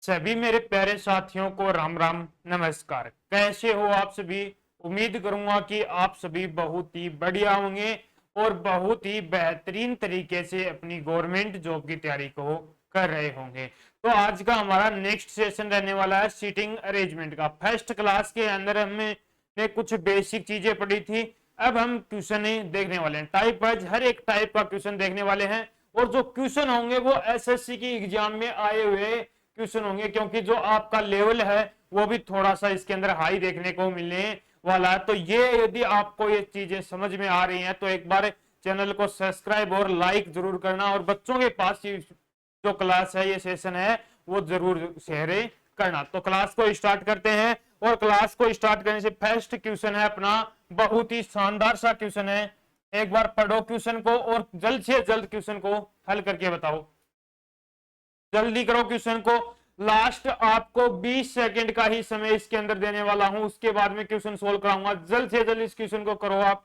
सभी मेरे प्यारे साथियों को राम राम नमस्कार। कैसे हो आप सभी? उम्मीद करूंगा कि आप सभी बहुत ही बढ़िया होंगे और बहुत ही बेहतरीन तरीके से अपनी गवर्नमेंट जॉब की तैयारी को कर रहे होंगे। तो आज का हमारा नेक्स्ट सेशन रहने वाला है सीटिंग अरेंजमेंट का। फर्स्ट क्लास के अंदर हमने कुछ बेसिक चीजें पढ़ी थी। अब हम क्वेश्चन देखने वाले हैं, टाइप वाइज हर एक टाइप का क्वेश्चन देखने वाले हैं। और जो क्वेश्चन होंगे वो एसएससी की एग्जाम में आए हुए क्वेश्चन होंगे, क्योंकि जो आपका लेवल है वो भी थोड़ा सा इसके अंदर हाई देखने को मिलने वाला है। तो ये यदि आपको ये चीजें समझ में आ रही हैं तो एक बार चैनल को सब्सक्राइब और लाइक जरूर करना, और बच्चों के पास जो क्लास है, ये सेशन है, वो जरूर शेयर करना। तो क्लास को स्टार्ट करते हैं, और क्लास को स्टार्ट करने से फर्स्ट क्वेश्चन है अपना, बहुत ही शानदार सा क्वेश्चन है। एक बार पढ़ो क्वेश्चन को और जल्द से जल्द क्वेश्चन को हल करके बताओ। जल्दी करो क्वेश्चन को। लास्ट आपको 20 सेकंड का ही समय इसके अंदर देने वाला हूं, उसके बाद में क्वेश्चन सोल्व कराऊंगा। जल्द से जल्द इस क्वेश्चन को करो आप।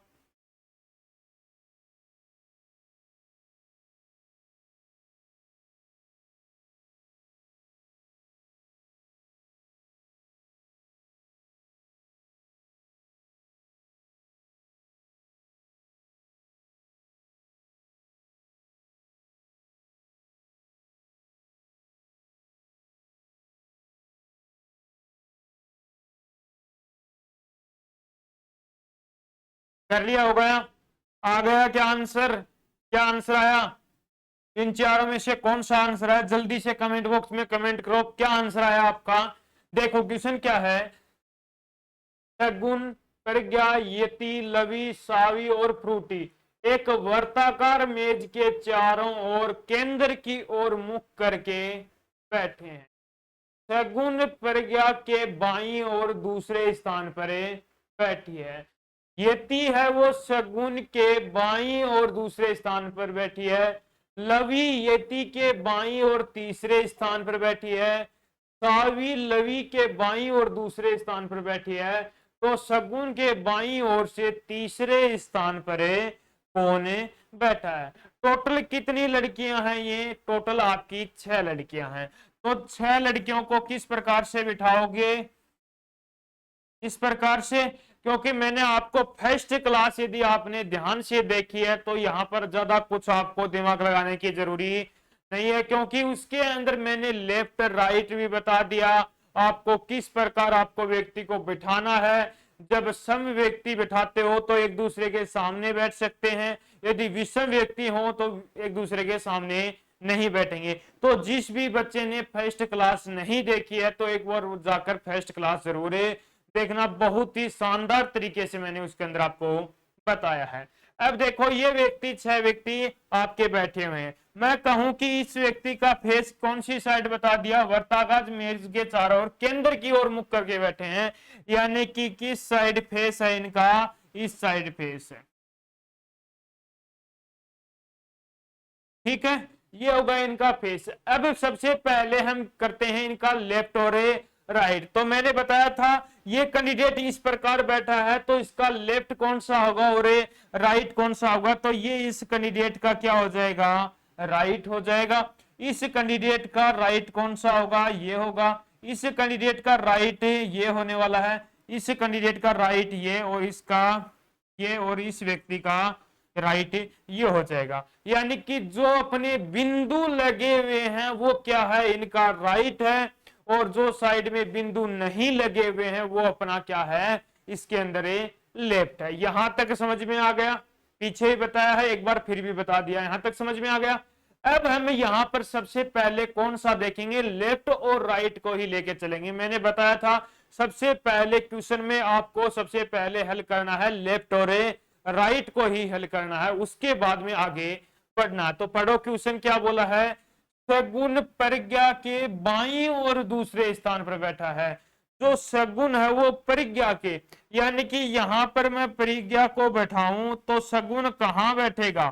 कर लिया? हो गया? आ गया क्या आंसर? क्या आंसर आया? इन चारों में से कौन सा आंसर है? जल्दी से कमेंट बॉक्स में कमेंट करो, क्या आंसर आया आपका। देखो क्वेश्चन क्या है। शगुन, प्रज्ञा, यति, लवी, सावी और फ्रूटी एक वर्ताकार मेज के चारों ओर केंद्र की ओर मुख करके बैठे हैं। शगुन प्रज्ञा के बाईं ओर दूसरे स्थान पर बैठी है। यति है वो शगुन के बाईं ओर दूसरे स्थान पर बैठी है। लवी यति के बाईं ओर तीसरे स्थान पर बैठी है। सावी लवी के बाईं ओर दूसरे स्थान पर बैठी है। तो शगुन के बाईं ओर से तीसरे स्थान पर कौन बैठा है? टोटल कितनी लड़कियां हैं? ये टोटल आपकी 6 लड़कियां हैं। तो 6 लड़कियों को किस प्रकार से बिठाओगे? इस प्रकार से, क्योंकि मैंने आपको फर्स्ट क्लास यदि आपने ध्यान से देखी है तो यहां पर ज्यादा कुछ आपको दिमाग लगाने की जरूरी नहीं है, क्योंकि उसके अंदर मैंने लेफ्ट राइट भी बता दिया आपको, किस प्रकार आपको व्यक्ति को बिठाना है। जब सम व्यक्ति बिठाते हो तो एक दूसरे के सामने बैठ सकते हैं, यदि विषम व्यक्ति हो तो एक दूसरे के सामने नहीं बैठेंगे। तो जिस भी बच्चे ने फर्स्ट क्लास नहीं देखी है तो एक बार जाकर फर्स्ट क्लास जरूर देखना, बहुत ही शानदार तरीके से मैंने उसके अंदर आपको बताया है। अब देखो ये व्यक्ति 6 व्यक्ति आपके बैठे हुए हैं। मैं कहूं कि इस व्यक्ति का फेस कौन सी साइड बता दिया? वर्ताकार मेज के चारों ओर केंद्र की ओर मुख करके बैठे हैं, यानी कि किस साइड फेस है इनका? इस साइड फेस है। ठीक है, ये होगा इनका फेस। अब सबसे पहले हम करते हैं इनका लेफ्ट और राइट। तो मैंने बताया था ये कैंडिडेट इस प्रकार बैठा है तो इसका लेफ्ट कौन सा होगा और राइट कौन सा होगा? तो ये इस कैंडिडेट का क्या हो जाएगा? राइट हो जाएगा। इस कैंडिडेट का राइट कौन सा होगा? ये होगा। इस कैंडिडेट का राइट ये होने वाला है। इस कैंडिडेट का राइट ये, और इसका ये, और इस व्यक्ति का राइट ये हो जाएगा। यानी कि जो अपने बिंदु लगे हुए हैं वो क्या है? इनका राइट है, और जो साइड में बिंदु नहीं लगे हुए हैं वो अपना क्या है? इसके अंदर लेफ्ट है। यहां तक समझ में आ गया? पीछे ही बताया है, एक बार फिर भी बता दिया, यहां तक समझ में आ गया। अब हम यहां पर सबसे पहले कौन सा देखेंगे? लेफ्ट और राइट को ही लेके चलेंगे। मैंने बताया था सबसे पहले क्वेश्चन में आपको सबसे पहले हल करना है लेफ्ट और राइट को ही हल करना है, उसके बाद में आगे पढ़ना। तो पढ़ो क्वेश्चन क्या बोला है। शगुन प्रज्ञा के बाईं और दूसरे स्थान पर बैठा है। जो शगुन है वो प्रज्ञा के, यानी कि यहां पर मैं प्रज्ञा को बैठाऊं तो शगुन कहां बैठेगा?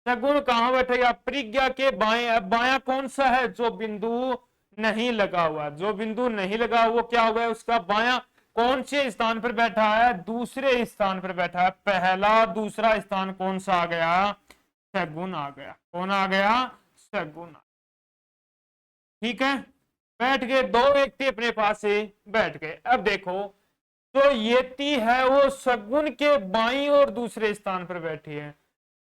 शगुन कहां बैठेगा? प्रज्ञा के बाएं। बाया कौन सा है? जो बिंदु नहीं लगा हुआ। जो बिंदु नहीं लगा वो क्या हो गया? उसका बाया। कौन से स्थान पर बैठा है? दूसरे स्थान पर बैठा है। पहला दूसरा स्थान कौन सा आ गया? शगुन आ गया। कौन आ गया? शगुन। ठीक है, बैठ गए, दो व्यक्ति अपने पास से बैठ गए। अब देखो जो यति है वो शगुन के बाईं और दूसरे स्थान पर बैठी है।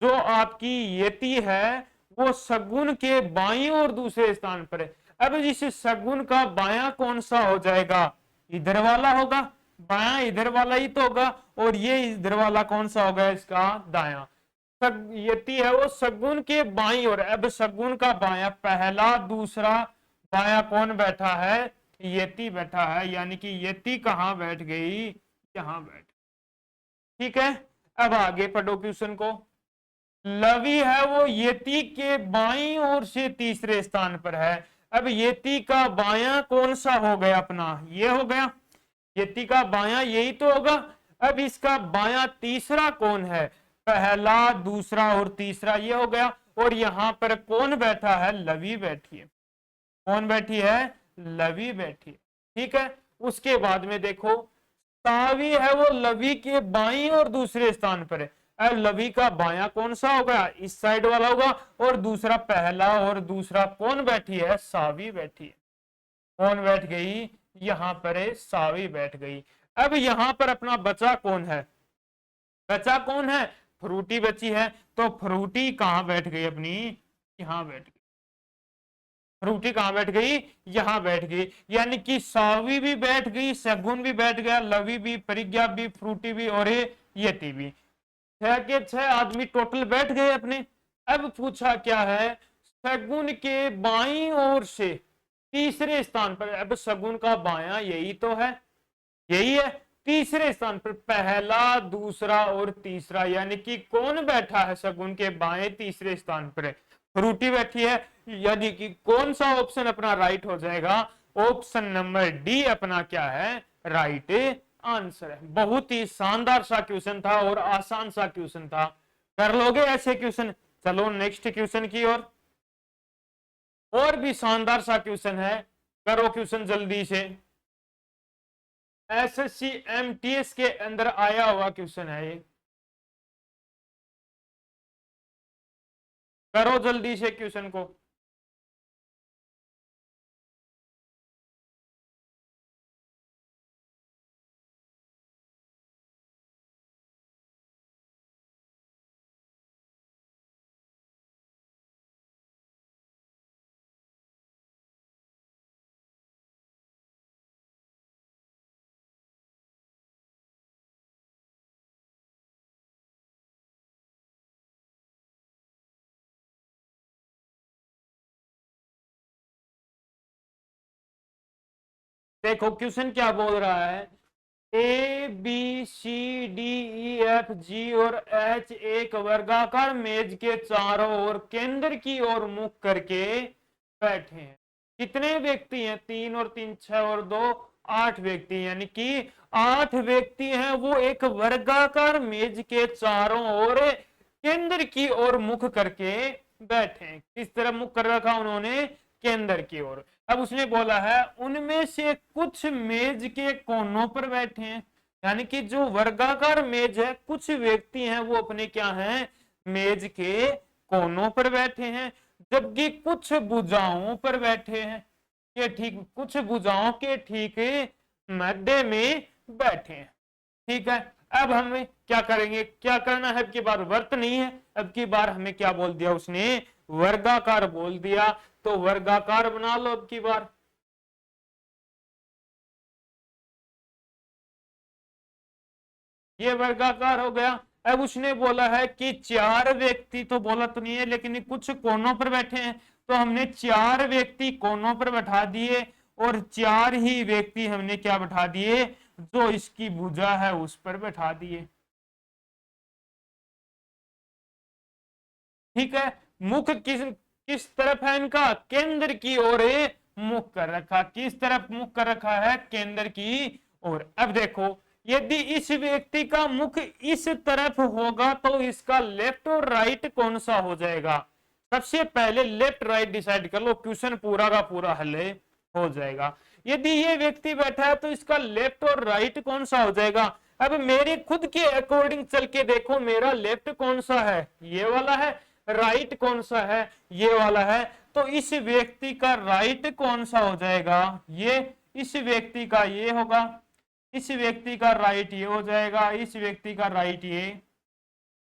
जो आपकी यति है वो शगुन के बाईं और दूसरे स्थान पर है। अब इस शगुन का बायां कौन सा हो जाएगा? इधर वाला होगा, बायां इधर वाला ही तो होगा, और ये इधर वाला कौन सा होगा? इसका दायां। यति है वो शगुन के बाईं ओर। अब शगुन का बायां, पहला दूसरा बायां कौन बैठा है? यति बैठा है, यानी कि यति कहां बैठ गई? यहां बैठ। ठीक है, अब आगे पढ़ो क्वेश्चन को। लवी है वो यति के बाईं ओर से तीसरे स्थान पर है। अब यति का बायां कौन सा हो गया? अपना ये हो गया, यति का बायां यही तो होगा। अब इसका बायां तीसरा कौन है? पहला दूसरा और तीसरा, ये हो गया। और यहां पर कौन बैठा है? लवी बैठी है। कौन बैठी है? लवी बैठी है। ठीक है, उसके बाद में देखो सावी है वो लवी के बाईं और दूसरे स्थान पर है। अब लवी का बायां कौन सा होगा? इस साइड वाला होगा। और दूसरा, पहला और दूसरा कौन बैठी है? सावी बैठी है। कौन बैठ गई? यहां पर सावी बैठ गई। अब यहां पर अपना बचा कौन है? बचा कौन है? फ्रूटी बची है। तो फ्रूटी कहां बैठ गई अपनी? यहां बैठ गई। फ्रूटी कहां बैठ गई? यहां बैठ गई, यानी कि सावी भी बैठ गई, शगुन भी बैठ गया, लवी भी, परिज्ञा भी, फ्रूटी भी और यति भी। 6 के 6 आदमी टोटल बैठ गए अपने। अब पूछा क्या है? शगुन के बाईं ओर से तीसरे स्थान पर। अब शगुन का बायां यही तो है, यही है। तीसरे स्थान पर पहला दूसरा और तीसरा, यानी कि कौन बैठा है शगुन के बाएं तीसरे स्थान पर? फ्रूटी बैठी है, यानी कि कौन सा ऑप्शन अपना राइट हो जाएगा? ऑप्शन नंबर डी अपना क्या है? राइट आंसर है। बहुत ही शानदार सा क्वेश्चन था और आसान सा क्वेश्चन था। कर लोगे ऐसे क्वेश्चन? चलो नेक्स्ट क्वेश्चन की ओर। और भी शानदार सा क्वेश्चन है, करो क्वेश्चन जल्दी से। एसएससी एमटीएस के अंदर आया हुआ क्वेश्चन है ये। करो जल्दी से क्वेश्चन को। देखो क्वेश्चन क्या बोल रहा है? A B C D E F G और एच एक वर्गाकार मेज के चारों ओर केंद्र की ओर मुख करके बैठे हैं। कितने व्यक्ति हैं? 3 और 3 6 और 2 8 व्यक्ति, यानी कि 8 व्यक्ति हैं। वो एक वर्गाकार मेज के चारों ओर केंद्र की ओर मुख करके बैठे हैं। किस तरह मुख कर रखा उन्होंने? केंद्र की ओर। अब उसने बोला है उनमें से कुछ मेज के कोनों पर बैठे हैं, यानी कि जो वर्गाकार मेज है, कुछ व्यक्ति हैं वो अपने क्या हैं? मेज के कोनों पर बैठे हैं, जबकि कुछ भुजाओं पर बैठे हैं। ये ठीक, कुछ भुजाओं के ठीक मध्य में बैठे हैं। ठीक है, अब हमें क्या करेंगे? क्या करना है? अब की बार वर्त नहीं है, अब की बार हमें क्या बोल दिया उसने? वर्गाकार बोल दिया। तो वर्गाकार बना लो अब की बार। ये वर्गाकार हो गया। अब उसने बोला है कि 4 व्यक्ति, तो बोला तो नहीं है लेकिन कुछ कोनों पर बैठे हैं, तो हमने 4 व्यक्ति कोनों पर बैठा दिए और 4 ही व्यक्ति हमने क्या बैठा दिए? जो इसकी भुजा है उस पर बैठा दिए। ठीक है, मुख किस तरफ है इनका? केंद्र की ओर मुख कर रखा। किस तरफ मुख कर रखा है? केंद्र की ओर। अब देखो यदि इस व्यक्ति का मुख इस तरफ होगा तो इसका लेफ्ट और राइट कौन सा हो जाएगा? सबसे पहले लेफ्ट राइट डिसाइड कर लो, क्वेश्चन पूरा का पूरा हल हो जाएगा। यदि ये व्यक्ति बैठा है तो इसका लेफ्ट और राइट कौन सा हो जाएगा? अब मेरे खुद के अकॉर्डिंग चल के देखो, मेरा लेफ्ट कौन सा है? ये वाला है। राइट कौन सा है? ये वाला है। तो इस व्यक्ति का राइट कौन सा हो जाएगा, ये इस व्यक्ति का ये होगा, इस व्यक्ति का राइट ये हो जाएगा, इस व्यक्ति का राइट ये,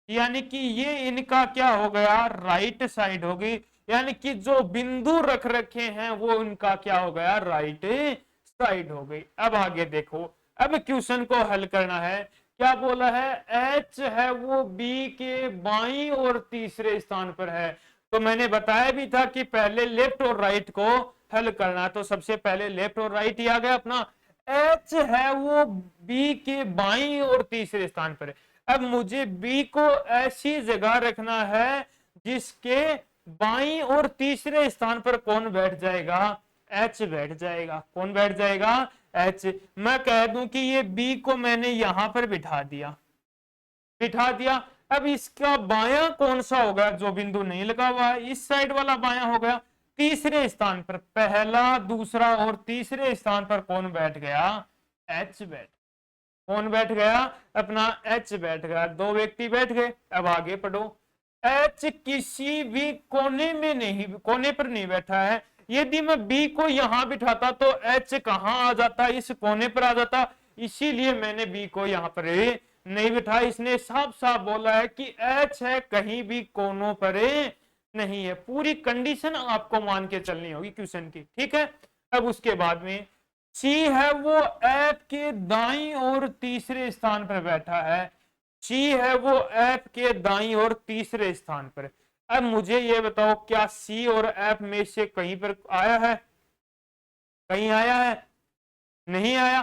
यानी कि ये इनका क्या हो गया, राइट साइड होगी, यानी कि जो बिंदु रख रखे हैं वो इनका क्या हो गया, राइट साइड हो गई। अब आगे देखो, अब क्वेश्चन को हल करना है। क्या बोला है, एच है वो बी के बाईं और तीसरे स्थान पर है। तो मैंने बताया भी था कि पहले लेफ्ट और राइट को हल करना, तो सबसे पहले लेफ्ट और राइट ही आ गया अपना। एच है वो बी के बाईं और तीसरे स्थान पर है। अब मुझे बी को ऐसी जगह रखना है जिसके बाईं और तीसरे स्थान पर कौन बैठ जाएगा, एच बैठ जाएगा। कौन बैठ जाएगा, एच। मैं कह दूं कि ये बी को मैंने यहां पर बिठा दिया। अब इसका बायां कौन सा होगा, जो बिंदु नहीं लगा हुआ है, इस साइड वाला बायां हो गया। तीसरे स्थान पर, पहला दूसरा और तीसरे स्थान पर कौन बैठ गया, एच बैठ। कौन बैठ गया, अपना एच बैठ गया। दो व्यक्ति बैठ गए। अब आगे पढ़ो, एच किसी भी कोने में नहीं, कोने पर नहीं बैठा है। यदि मैं बी को यहां बिठाता तो एच कहां आ जाता, इस कोने पर आ जाता, इसीलिए मैंने बी को यहां पर नहीं बिठा। इसने साफ साफ बोला है कि एच है, कहीं भी कोनों पर नहीं है। पूरी कंडीशन आपको मान के चलनी होगी क्वेश्चन की, ठीक है। अब उसके बाद में सी है वो एफ के दाईं और तीसरे स्थान पर बैठा है। सी है वो एफ के दाईं और तीसरे स्थान पर। अब मुझे ये बताओ, क्या सी और एफ में से कहीं पर आया है, कहीं आया है, नहीं आया।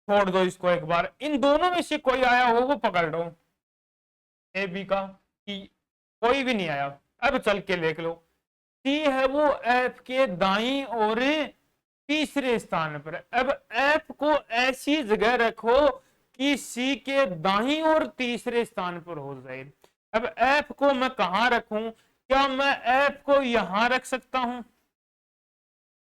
छोड़ दो इसको एक बार, इन दोनों में से कोई आया हो वो पकड़ लो, ए बी का, कि कोई भी नहीं आया। अब चल के देख लो, सी है वो एफ के दाईं और तीसरे स्थान पर। अब एफ को ऐसी जगह रखो कि सी के दाईं और तीसरे स्थान पर हो जाए। अब एफ को मैं कहां रखूं, क्या मैं एफ को यहां रख सकता हूं,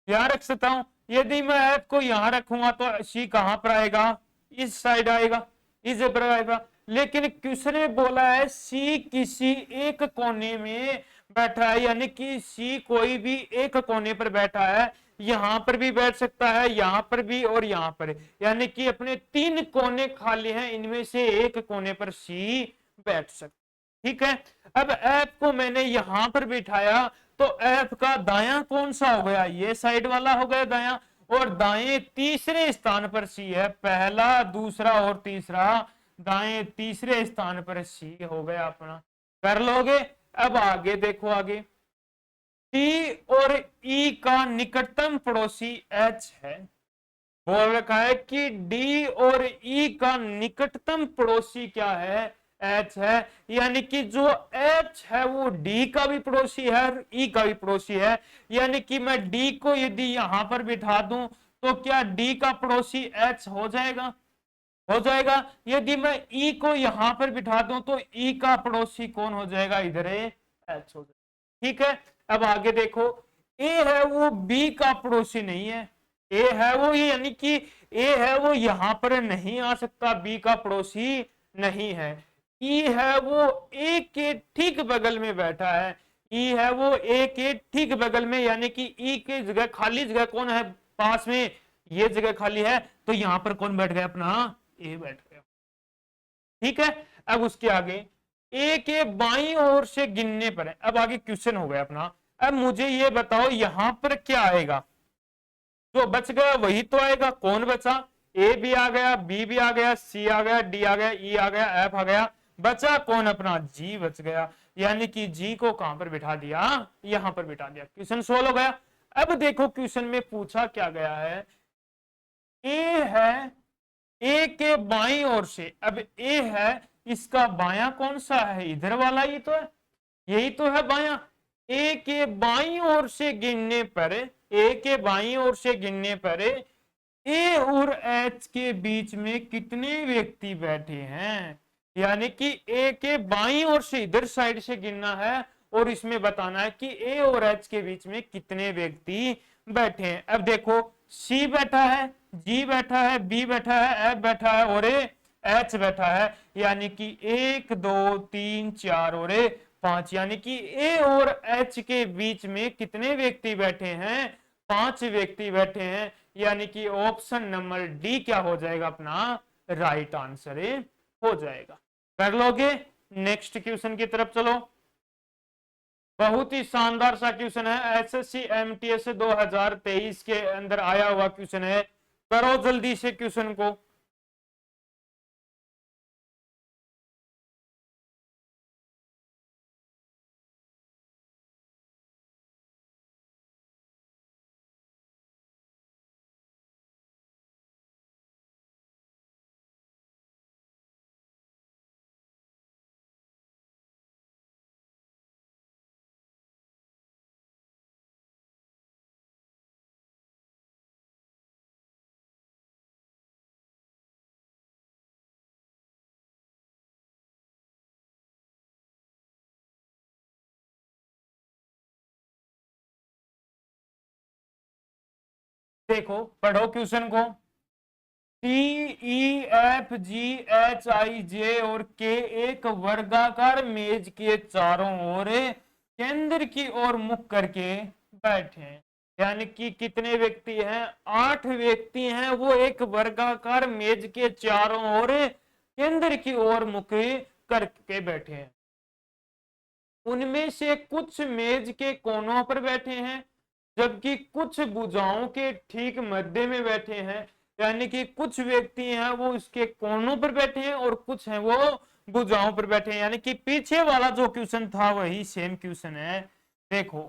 यहां रख सकता हूं। यदि मैं एफ को यहां रखूंगा तो सी कहां पर आएगा, इस साइड आएगा, इस पर आएगा। लेकिन किसने बोला है सी किसी एक कोने में बैठा है, यानी कि सी कोई भी एक कोने पर बैठा है। यहां पर भी बैठ सकता है, यहां पर भी और यहां पर, यानी कि अपने 3 कोने खाली हैं, इनमें से एक कोने पर सी बैठ सकता, ठीक है। अब एफ को मैंने यहां पर बिठाया तो एफ का दायां कौन सा हो गया, ये साइड वाला हो गया दायां, और दाएं तीसरे स्थान पर सी है। पहला दूसरा और तीसरा, दाएं तीसरे स्थान पर सी हो गया अपना। कर लोगे। अब आगे देखो, आगे टी और ई का निकटतम पड़ोसी एच है। बोल रखा है कि डी और ई का निकटतम पड़ोसी क्या है, एच है। यानी कि जो एच है वो डी का भी पड़ोसी है, ई का भी पड़ोसी है। यानी कि मैं डी को यदि यहां पर बिठा दूं तो क्या डी का पड़ोसी एच हो जाएगा, हो जाएगा। यदि मैं ई को यहां पर बिठा दूं तो ई का पड़ोसी कौन हो जाएगा, इधर एच हो जाएगा, ठीक है। अब आगे देखो, ए है वो बी का पड़ोसी नहीं है। ए है वो, यानी कि ए है वो यहां पर नहीं आ सकता, बी का पड़ोसी नहीं है। ई है वो ए के ठीक बगल में बैठा है। ई है वो ए के ठीक बगल में, यानी कि ई की जगह खाली जगह कौन है पास में, ये जगह खाली है, तो यहां पर कौन बैठ गया, अपना ए बैठ गया, ठीक है। अब उसके आगे ए के बाईं ओर से गिनने पर है। अब आगे क्वेश्चन हो गया अपना। अब मुझे ये बताओ यहां पर क्या आएगा, जो बच गया वही तो आएगा। कौन बचा, ए भी आ गया, बी भी आ गया, सी आ गया, डी आ गया, ई आ गया, एफ आ गया, बचा कौन, अपना जी बच गया। यानी कि जी को कहां पर बिठा दिया, यहां पर बिठा दिया। क्वेश्चन सोल्व हो गया। अब देखो क्वेश्चन में पूछा क्या गया है, ए है, ए के बाईं ओर से, अब ए है, इसका बायां कौन सा है, इधर वाला ही तो है, यही तो है बायां। ए के बाईं ओर से गिनने पर, ए के बाईं ओर से गिनने पर ए और एच के बीच में कितने व्यक्ति बैठे हैं। यानी कि ए के बाईं ओर से इधर साइड से गिनना है और इसमें बताना है कि ए और एच के बीच में कितने व्यक्ति बैठे हैं। अब देखो, सी बैठा है, जी बैठा है, बी बैठा है, एफ बैठा है और एच बैठा है। यानी कि 1 2 3 4 और 5, यानी कि ए और एच के बीच में कितने व्यक्ति बैठे हैं? 5 व्यक्ति बैठे हैं, यानी कि ऑप्शन नंबर डी क्या हो जाएगा अपना राइट आंसर हो जाएगा। कर लोगे? नेक्स्ट क्वेश्चन की तरफ चलो। बहुत ही शानदार सा क्वेश्चन है, एसएससी एमटीएस 2023 के अंदर आया हुआ क्वेश्चन है। करो जल्दी से क्वेश्चन को। देखो पढ़ो क्वेश्चन को। T E F G H I J और के एक वर्गाकार मेज के चारों ओर केंद्र की ओर मुख करके बैठे हैं, यानी कि कितने व्यक्ति हैं? 8 व्यक्ति हैं, वो एक वर्गाकार मेज के चारों ओर केंद्र की ओर मुख करके बैठे हैं। उनमें से कुछ मेज के कोनों पर बैठे हैं, जबकि कुछ भुजाओं के ठीक मध्य में बैठे हैं, यानी कि कुछ व्यक्ति हैं वो इसके कोनों पर बैठे हैं और कुछ हैं वो भुजाओं पर बैठे हैं, यानी कि पीछे वाला जो क्वेश्चन था वही सेम क्वेश्चन है। देखो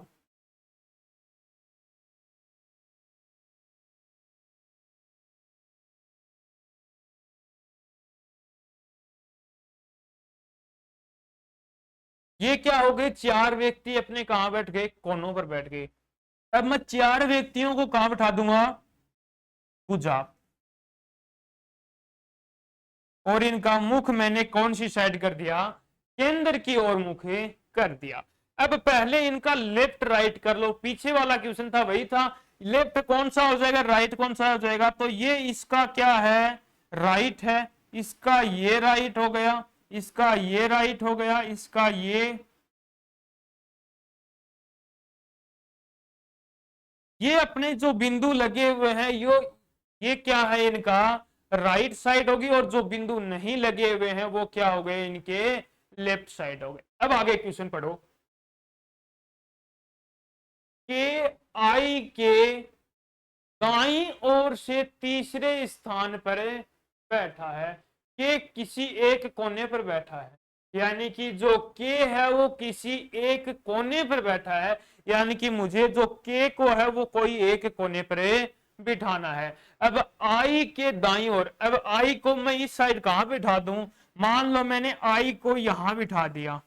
ये क्या हो गए? 4 व्यक्ति अपने कहां बैठ गए? कोनों पर बैठ गए। अब मैं 4 व्यक्तियों को कहां बैठा दूंगा? भुजा। और इनका मुख मैंने कौन सी साइड कर दिया? केंद्र की ओर मुख कर दिया। अब पहले इनका लेफ्ट राइट कर लो, पीछे वाला क्वेश्चन था वही था। लेफ्ट कौन सा हो जाएगा, राइट कौन सा हो जाएगा? तो ये इसका क्या है? राइट है। इसका ये राइट हो गया, इसका ये राइट हो गया, इसका ये अपने जो बिंदु लगे हुए हैं ये क्या है? इनका राइट साइड होगी, और जो बिंदु नहीं लगे हुए हैं वो क्या हो गए? इनके लेफ्ट साइड हो गए। अब आगे क्वेश्चन पढ़ो। के आई के दाईं ओर से तीसरे स्थान पर बैठा है। के किसी एक कोने पर बैठा है, यानी कि जो के है वो किसी एक कोने पर बैठा है, यानी कि मुझे जो के को है वो कोई एक कोने पर बिठाना है। अब आई के दाईं ओर, अब आई को मैं इस साइड कहां बिठा दूं? मान लो मैंने आई को यहां बिठा दिया,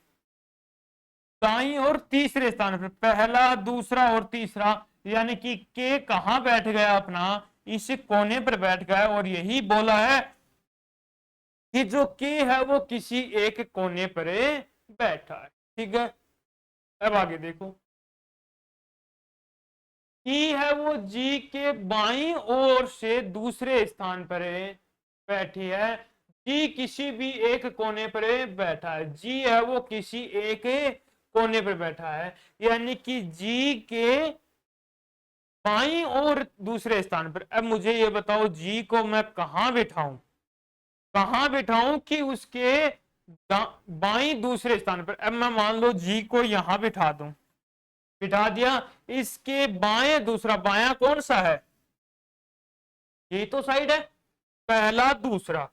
दाईं और तीसरे स्थान पर, पहला दूसरा और तीसरा, यानी कि के कहां बैठ गया? अपना इस कोने पर बैठ गया। और यही बोला है कि जो के है वो किसी एक कोने पर बैठा है। ठीक है, अब आगे देखो। ई है वो जी के बाईं ओर से दूसरे स्थान पर बैठी है। जी किसी भी एक कोने पर बैठा है, जी है वो किसी एक कोने पर बैठा है, यानी कि जी के बाईं ओर दूसरे स्थान पर। अब मुझे ये बताओ जी को मैं कहां बिठाऊं? कहां बिठाऊं कि उसके बाईं दूसरे स्थान पर? अब मैं मान लो जी को यहां बिठा दूं, बिठा दिया। इसके बाएं दूसरा, बायां कौन सा है? ये तो साइड है, पहला दूसरा।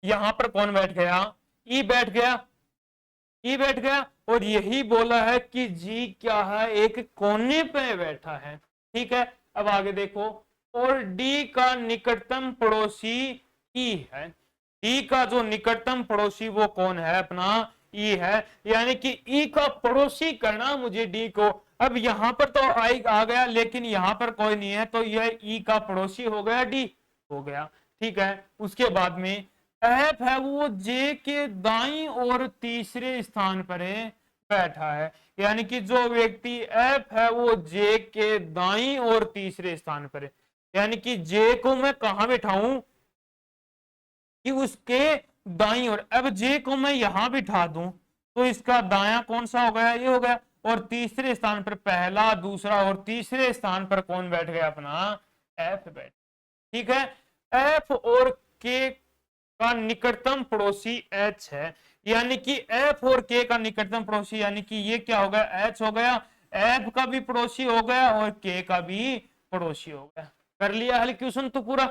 यहां पर कौन बैठ गया? ई बैठ गया, ई बैठ गया। और यही बोला है कि जी क्या है? एक कोने पे बैठा है। ठीक है, अब आगे देखो। और डी का निकटतम पड़ोसी ई है। ई का जो निकटतम पड़ोसी वो कौन है? अपना ई है, यानी कि ई का पड़ोसी करना मुझे डी को। अब यहां पर तो आई आ गया, लेकिन यहां पर कोई नहीं है, तो यह ई का पड़ोसी हो गया, डी हो गया। ठीक है, उसके बाद में एफ है वो जे के दाईं और तीसरे स्थान पर बैठा है, यानी कि जो व्यक्ति एफ है वो जे के दाईं और तीसरे स्थान पर है, यानी कि जे को मैं कहां बिठाऊं कि उसके दाई ओर। अब जे को मैं यहां बिठा दूं तो इसका दाया कौन सा हो गया, ये हो गया। और तीसरे स्थान पर पहला, दूसरा और तीसरे स्थान पर कौन बैठ गया, अपना एफ बैठ। ठीक है, एफ और के का निकटतम पड़ोसी एच है, यानी कि एफ और के का निकटतम पड़ोसी, यानी कि ये क्या हो गया, एच हो गया। एफ का भी पड़ोसी हो गया और के का भी पड़ोसी हो गया। कर लिया हल क्वेश्चन तो पूरा।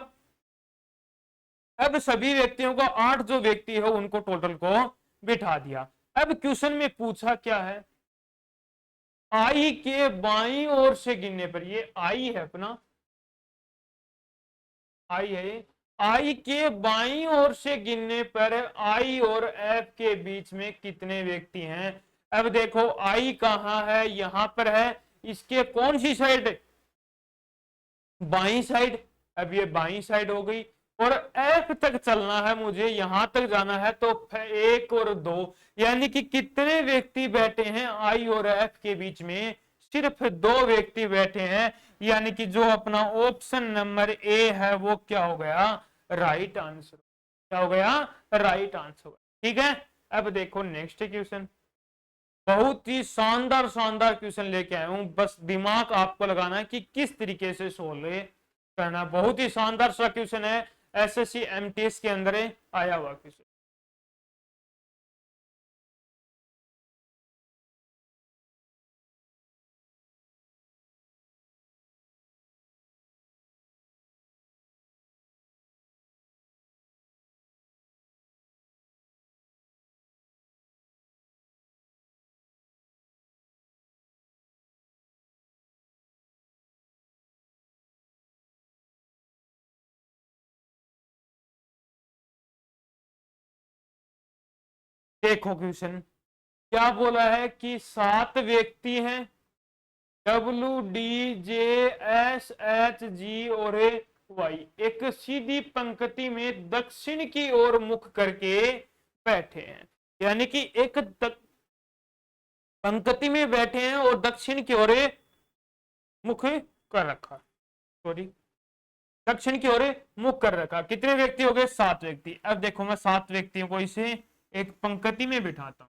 अब सभी व्यक्तियों को 8 जो व्यक्ति है उनको टोटल को बिठा दिया। अब क्वेश्चन में पूछा क्या है, आई के बाईं ओर से गिनने पर, ये आई है अपना, आई है, आई के बाईं ओर से गिनने पर आई और एफ के बीच में कितने व्यक्ति हैं। अब देखो आई कहां है, यहां पर है, इसके कौन सी साइड, बाईं साइड। अब ये बाईं साइड हो गई और एफ तक चलना है मुझे, यहां तक जाना है, तो 1 और 2, यानी कि कितने व्यक्ति बैठे हैं आई और एफ के बीच में, सिर्फ 2 व्यक्ति बैठे हैं, यानी कि जो अपना ऑप्शन नंबर ए है वो क्या हो गया, राइट आंसर। क्या हो गया, राइट आंसर। ठीक है, अब देखो नेक्स्ट क्वेश्चन, बहुत ही शानदार शानदार क्वेश्चन लेके आया हूं, बस दिमाग आपको लगाना है कि किस तरीके से सोल्व करना। बहुत ही शानदार सा क्वेश्चन है, एसएससी एमटीएस के अंदर आया हुआ क्वेश्चन। देखो क्वेश्चन क्या बोला है कि 7 व्यक्ति हैं, W D J S H G और वाई एक सीधी पंक्ति में दक्षिण की ओर मुख करके बैठे हैं, यानी कि एक पंक्ति में बैठे हैं और दक्षिण की ओर मुख कर रखा, सॉरी दक्षिण की ओर मुख कर रखा। कितने व्यक्ति हो गए, 7 व्यक्ति। अब देखो मैं 7 व्यक्तियों को इसे एक पंक्ति में बिठाता हूं।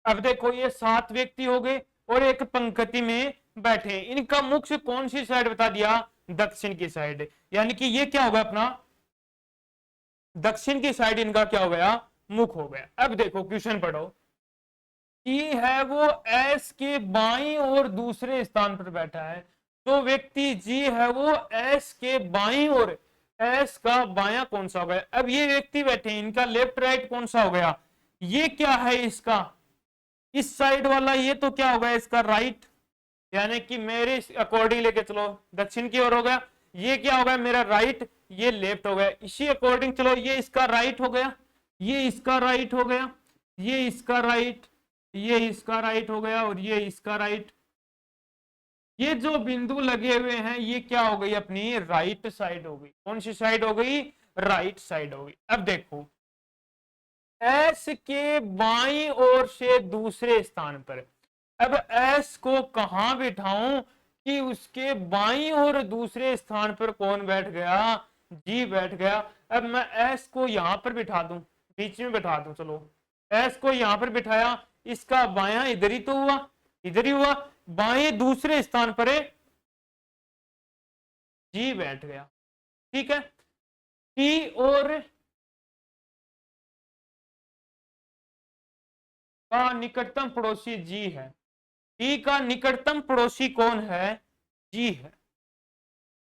अब देखो ये 7 व्यक्ति हो गए और एक पंक्ति में बैठे, इनका मुख कौन सी साइड बता दिया, दक्षिण की साइड, यानी कि ये क्या होगा अपना दक्षिण की साइड, इनका क्या हो गया, मुख हो गया। अब देखो क्वेश्चन पढ़ो, ई है वो एस के बाईं और दूसरे स्थान पर बैठा है, तो व्यक्ति जी है वो एस के बाईं और एस का बायां कौन सा हो गया। अब ये व्यक्ति बैठे हैं, इनका लेफ्ट राइट कौन सा हो गया, ये क्या है इसका, इस साइड वाला, ये तो क्या हो गया इसका राइट, यानी कि मेरे अकॉर्डिंग लेके चलो दक्षिण की ओर हो गया। ये क्या हो गया मेरा राइट, ये लेफ्ट हो गया, इसी अकॉर्डिंग चलो ये इसका राइट हो गया, ये इसका राइट हो गया, ये इसका राइट, ये इसका राइट हो गया और ये इसका राइट। ये जो बिंदु लगे हुए हैं ये क्या हो गई, अपनी राइट साइड हो गई। कौन सी साइड हो गई, राइट साइड हो गई। अब देखो एस के बाईं ओर से दूसरे स्थान पर, अब एस को कहां बिठाऊं कि उसके बाईं ओर दूसरे स्थान पर कौन बैठ गया, जी बैठ गया। अब मैं एस को यहां पर बिठा दूं, बीच में बिठा दूं, चलो एस को यहां पर बिठाया, इसका बायां इधर ही तो हुआ, इधर ही हुआ, बाएं दूसरे स्थान पर जी बैठ गया। ठीक है, टी और का निकटतम पड़ोसी जी है, डी का निकटतम पड़ोसी कौन है, जी है,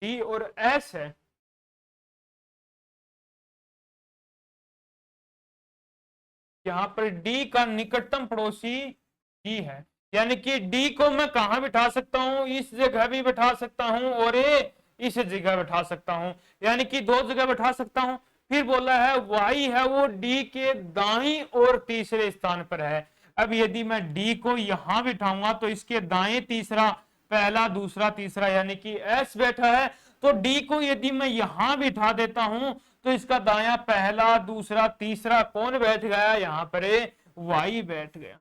डी और एस है। यहां पर डी का निकटतम पड़ोसी जी है, यानी कि डी को मैं कहां बिठा सकता हूं, इस जगह भी बिठा सकता हूं और इस जगह बिठा सकता हूं, यानी कि 2 जगह बिठा सकता हूं। फिर बोला है वाई है वो डी के दाईं और तीसरे स्थान पर है। अब यदि मैं डी को यहां बिठाऊंगा तो इसके दाएं तीसरा, पहला दूसरा तीसरा, यानी कि एस बैठा है, तो डी को यदि मैं यहां बिठा देता हूं तो इसका दायां पहला दूसरा तीसरा कौन बैठ गया, यहां पर वाई बैठ गया।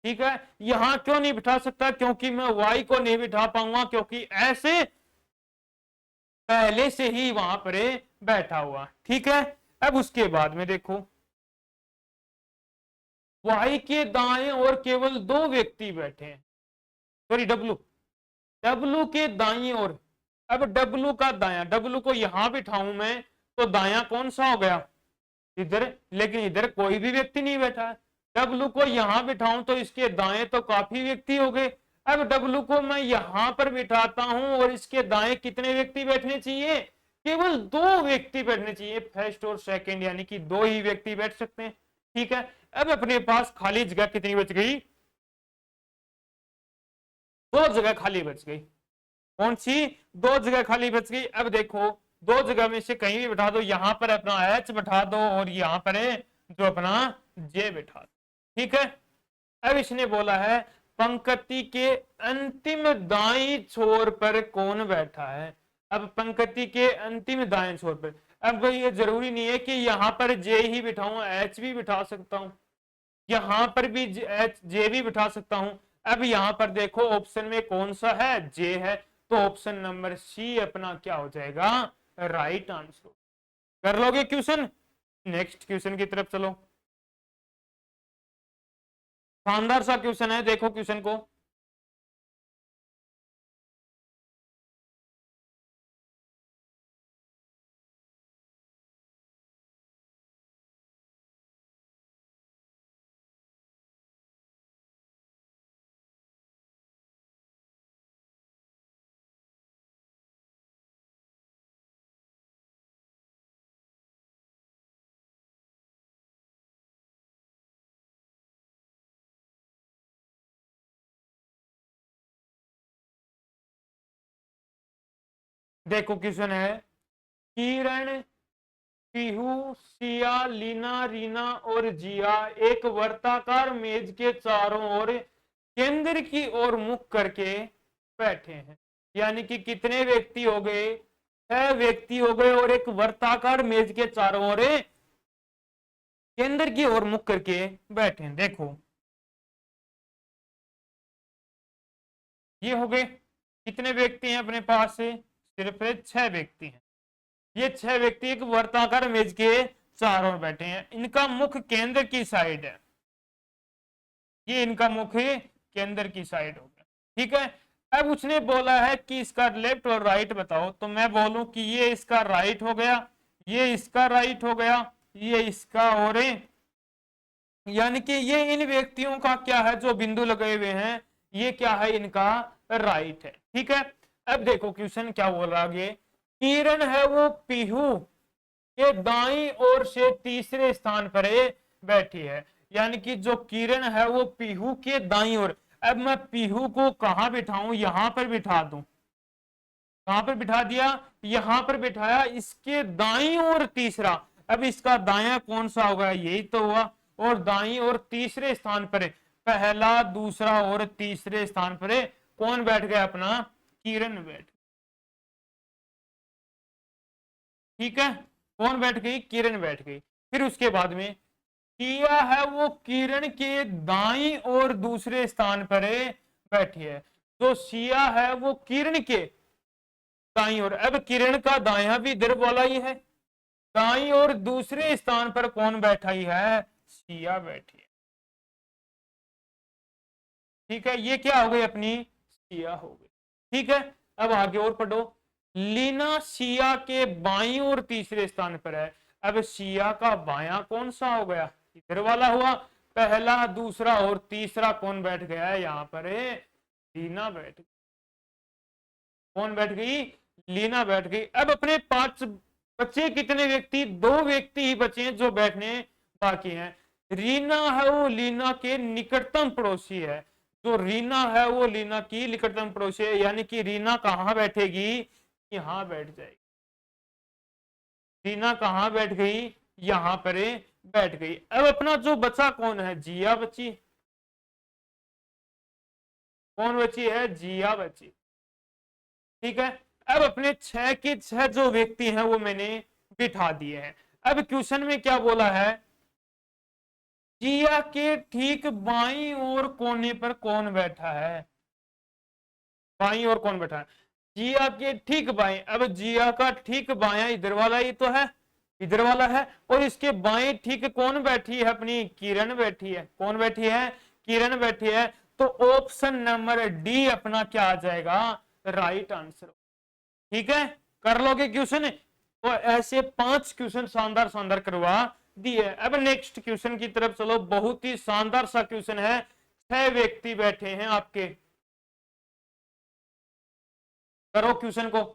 ठीक है, यहां क्यों नहीं बिठा सकता, क्योंकि मैं वाई को नहीं बिठा पाऊंगा, क्योंकि ऐसे पहले से ही वहां पर बैठा हुआ। ठीक है, अब उसके बाद में देखो वाई के दाएं और केवल 2 व्यक्ति बैठे हैं, सॉरी डब्लू के दाएं ओर। अब डब्लू का दाया, डब्लू को यहां बिठाऊं मैं तो दाया कौन सा हो गया, इधर, लेकिन इधर कोई भी व्यक्ति नहीं बैठा है। डब्लू को यहां बिठाऊं तो इसके दाएं तो काफी व्यक्ति हो गए। अब डब्लू को मैं यहां पर बिठाता हूं और इसके दाएं कितने व्यक्ति बैठने चाहिए, केवल 2 व्यक्ति बैठने चाहिए, फर्स्ट और सेकंड, यानी कि 2 ही व्यक्ति बैठ सकते हैं। ठीक है, अब अपने पास खाली जगह कितनी बच गई, 2 जगह खाली बच गई। कौन सी, 2 जगह खाली बच गई। अब देखो 2 जगह में से कहीं भी बिठा दो, यहां पर अपना एच बिठा दो और यहां पर जो अपना जे बिठा दो। ठीक है, अब इसने बोला है पंक्ति के अंतिम दाईं छोर पर कौन बैठा है। अब पंक्ति के अंतिम दाएं छोर पर, अब ये जरूरी नहीं है कि यहां पर जे ही बिठाऊं, एच भी बिठा सकता हूं, यहां पर भी एच जे भी बिठा सकता हूं। अब यहां पर देखो ऑप्शन में कौन सा है, जे है, तो ऑप्शन नंबर सी अपना क्या हो जाएगा, राइट आंसर। कर लोगे क्वेश्चन, नेक्स्ट क्वेश्चन की तरफ चलो। शानदार सा क्वेश्चन है, देखो क्वेश्चन को। देखो क्वेश्चन है, किरण, पीहू, सिया, लीना, रीना और जिया एक वर्ताकार मेज के चारों ओर केंद्र की ओर मुख करके बैठे हैं। यानी कि कितने व्यक्ति हो गए, 6 व्यक्ति हो गए और एक वर्ताकार मेज के चारों ओर केंद्र की ओर मुख करके बैठे हैं। देखो ये हो गए, कितने व्यक्ति हैं अपने पास से, सिर्फ 6 व्यक्ति हैं। ये 6 व्यक्ति एक वर्ताकार मेज के चारों ओर बैठे हैं, इनका मुख केंद्र की साइड है, ये इनका मुख केंद्र की साइड हो गया। ठीक है, अब उसने बोला है कि इसका लेफ्ट और राइट बताओ, तो मैं बोलूं कि ये इसका राइट हो गया, ये इसका राइट हो गया, ये इसका, और यानी कि ये इन व्यक्तियों का क्या है, जो बिंदु लगे हुए हैं, ये क्या है, इनका राइट है। ठीक है, अब देखो क्वेश्चन क्या बोल रहा है, किरण है वो पीहू के दाईं ओर से तीसरे स्थान पर बैठी है। यानी कि जो किरण है वो पीहू के दाईं ओर। अब मैं पीहू को कहां बिठाऊं, यहां पर बिठा दूं, कहां पर बिठा दिया, यहां पर बिठाया, इसके दाईं ओर तीसरा। अब इसका दाया कौन सा होगा, यही तो हुआ, और दाईं ओर तीसरे स्थान पर, पहला दूसरा और तीसरे स्थान पर कौन बैठ गया, अपना किरण बैठ। ठीक है, कौन बैठ गई, किरण बैठ गई। फिर उसके बाद में सिया है वो किरण के दाईं और दूसरे स्थान पर बैठी है। तो सिया है वो किरण के दाईं ओर, अब किरण का दाया भी इधर वाला ही है, दाईं और दूसरे स्थान पर कौन बैठा ही है, सिया बैठी है। ठीक है, ये क्या हो गई, अपनी सिया हो गई। ठीक है, अब आगे और पढ़ो, लीना सिया के बाईं और तीसरे स्थान पर है। अब सिया का बायां कौन सा हो गया, इधर वाला हुआ, पहला दूसरा और तीसरा कौन बैठ गया है, यहां पर लीना बैठ गई। कौन बैठ गई, लीना बैठ गई। अब अपने 5 बच्चे कितने व्यक्ति, 2 व्यक्ति ही बचे हैं जो बैठने बाकी हैं। रीना है वो लीना के निकटतम पड़ोसी है, जो रीना है वो लीना की निकटतम पड़ोसी है, यानी कि रीना कहां बैठेगी, यहां बैठ जाएगी। रीना कहां बैठ गई, यहां पर बैठ गई। अब अपना जो बचा कौन है, जिया बची, कौन बची है, जिया बची। ठीक है, अब अपने 6 के 6 जो व्यक्ति हैं वो मैंने बिठा दिए हैं। अब क्वेश्चन में क्या बोला है, जिया के ठीक बाईं ओर कोने पर कौन बैठा है, बाईं ओर कौन बैठा है, जिया के ठीक बाएं। अब जिया का ठीक बायां इधर वाला ही तो है, इधर वाला है, और इसके बाएं ठीक कौन बैठी है, अपनी किरण बैठी है। कौन बैठी है, किरण बैठी है। तो ऑप्शन नंबर डी अपना क्या आ जाएगा, राइट आंसर। ठीक है, कर लोगे क्वेश्चन। तो ऐसे 5 क्वेश्चन शानदार शानदार करवा दिए। अब नेक्स्ट क्वेश्चन की तरफ चलो, बहुत ही शानदार सा क्वेश्चन है। 6 व्यक्ति बैठे हैं आपके, करो क्वेश्चन को।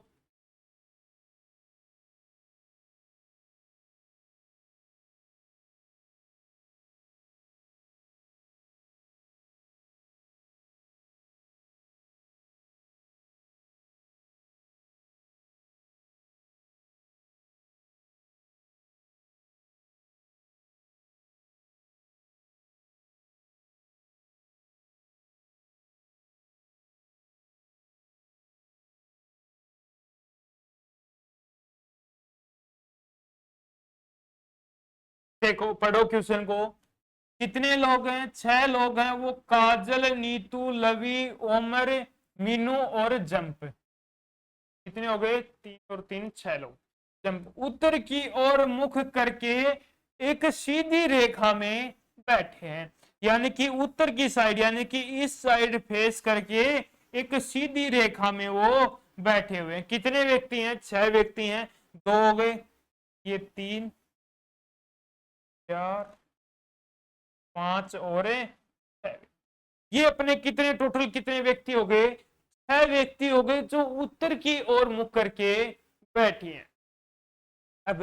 देखो पढ़ो क्वेश्चन को। कितने लोग हैं, 6 लोग हैं, वो काजल, नीतू, लवी, ओमर, मीनू और जंप। कितने हो गए, 3 और 3 6 लोग। जंप उत्तर की ओर मुख करके एक सीधी रेखा में बैठे हैं, यानी कि उत्तर की साइड, यानी कि इस साइड फेस करके एक सीधी रेखा में वो बैठे हुए हैं। कितने व्यक्ति हैं, 6 व्यक्ति हैं। 2 हो गए, ये 3 4 5 और 6। ये अपने कितने टोटल कितने व्यक्ति हो गए, 6 व्यक्ति हो गए, जो उत्तर की ओर मुख करके बैठी हैं। अब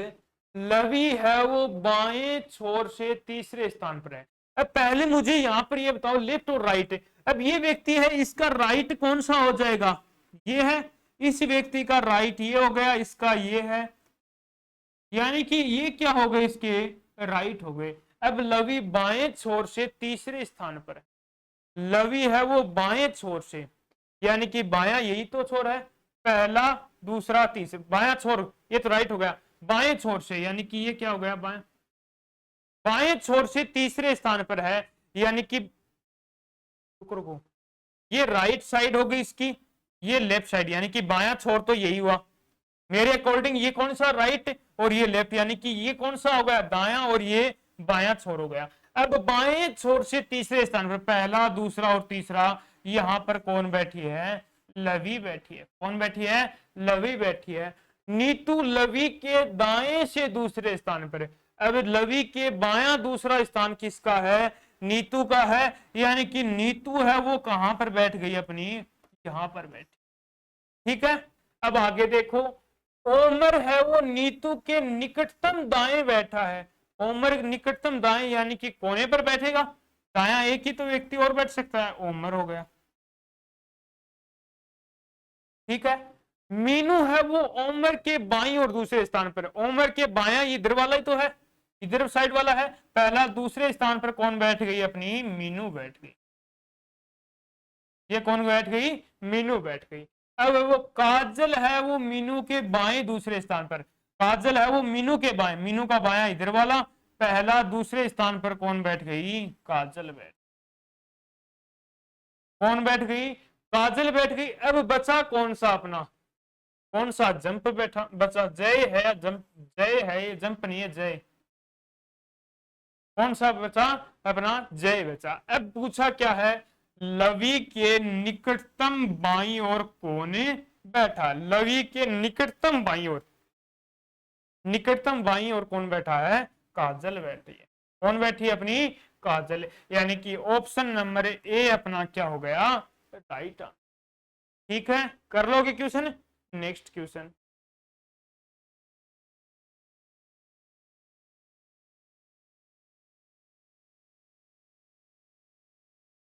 लवी है वो बाएं छोर से तीसरे स्थान पर है। अब पहले मुझे यहां पर ये बताओ, लेफ्ट और राइट। अब ये व्यक्ति है, इसका राइट कौन सा हो जाएगा, ये है। इस व्यक्ति का राइट ये हो गया, इसका ये है, यानी कि ये क्या हो गए, इसके राइट हो गए। अब लवी बाएं छोर से तीसरे स्थान पर है। लवी है वो बाएं छोर से, यानी कि बायां यही तो छोर है, पहला दूसरा तीसरा, बायां छोर, ये तो राइट हो गया। बाएं छोर से, यानी कि ये क्या हो गया, बाएं बाएं छोर से तीसरे स्थान पर है, यानी कि रुको रुको, ये राइट साइड हो गई इसकी, ये लेफ्ट साइड, यानी कि बायां छोर तो यही हुआ मेरे अकॉर्डिंग। ये कौन सा, राइट, और ये लेफ्ट, यानी कि ये कौन सा हो गया, दायां, और ये बायां छोर हो गया। अब बाएं छोर से तीसरे स्थान पर पहला दूसरा और तीसरा, यहां पर कौन बैठी है, लवी बैठी है। कौन बैठी है, लवी बैठी है। नीतू लवी के दाएं से दूसरे स्थान पर है। अब लवी के बायां दूसरा स्थान किसका है, नीतू का है, यानी कि नीतू है वो कहां पर बैठ गई, अपनी यहां पर बैठी। ठीक है, अब आगे देखो, ओमर है वो नीतू के निकटतम दाएं बैठा है। ओमर निकटतम दाएं, यानी कि कोने पर बैठेगा, दाया एक ही तो व्यक्ति और बैठ सकता है, ओमर हो गया। ठीक है, मीनू है वो ओमर के बाई और दूसरे स्थान पर। ओमर के बाया इधर वाला ही तो है, इधर साइड वाला है, पहला दूसरे स्थान पर कौन बैठ गई, अपनी मीनू बैठ गई। ये कौन बैठ गई, मीनू बैठ गई। अब वो काजल है वो मीनू के बाएं दूसरे स्थान पर। काजल है वो मीनू के बाएं, मीनू का बायां इधर वाला, पहला दूसरे स्थान पर कौन बैठ गई, काजल बैठ, कौन बैठ गई, काजल बैठ गई। अब बचा कौन सा अपना, कौन सा, जंप बैठा बचा, जय है जंप, जय है, ये जंप नहीं है, जय। कौन सा बचा, अपना जय बचा। अब पूछा क्या है, लवी के निकटतम बाई ओर कौन बैठा, लवी के निकटतम बाई ओर, निकटतम बाई ओर कौन बैठा है, काजल बैठी है। कौन बैठी है, अपनी काजल, यानी कि ऑप्शन नंबर ए अपना क्या हो गया, राइट। ठीक है, कर लोगे क्वेश्चन। नेक्स्ट क्वेश्चन,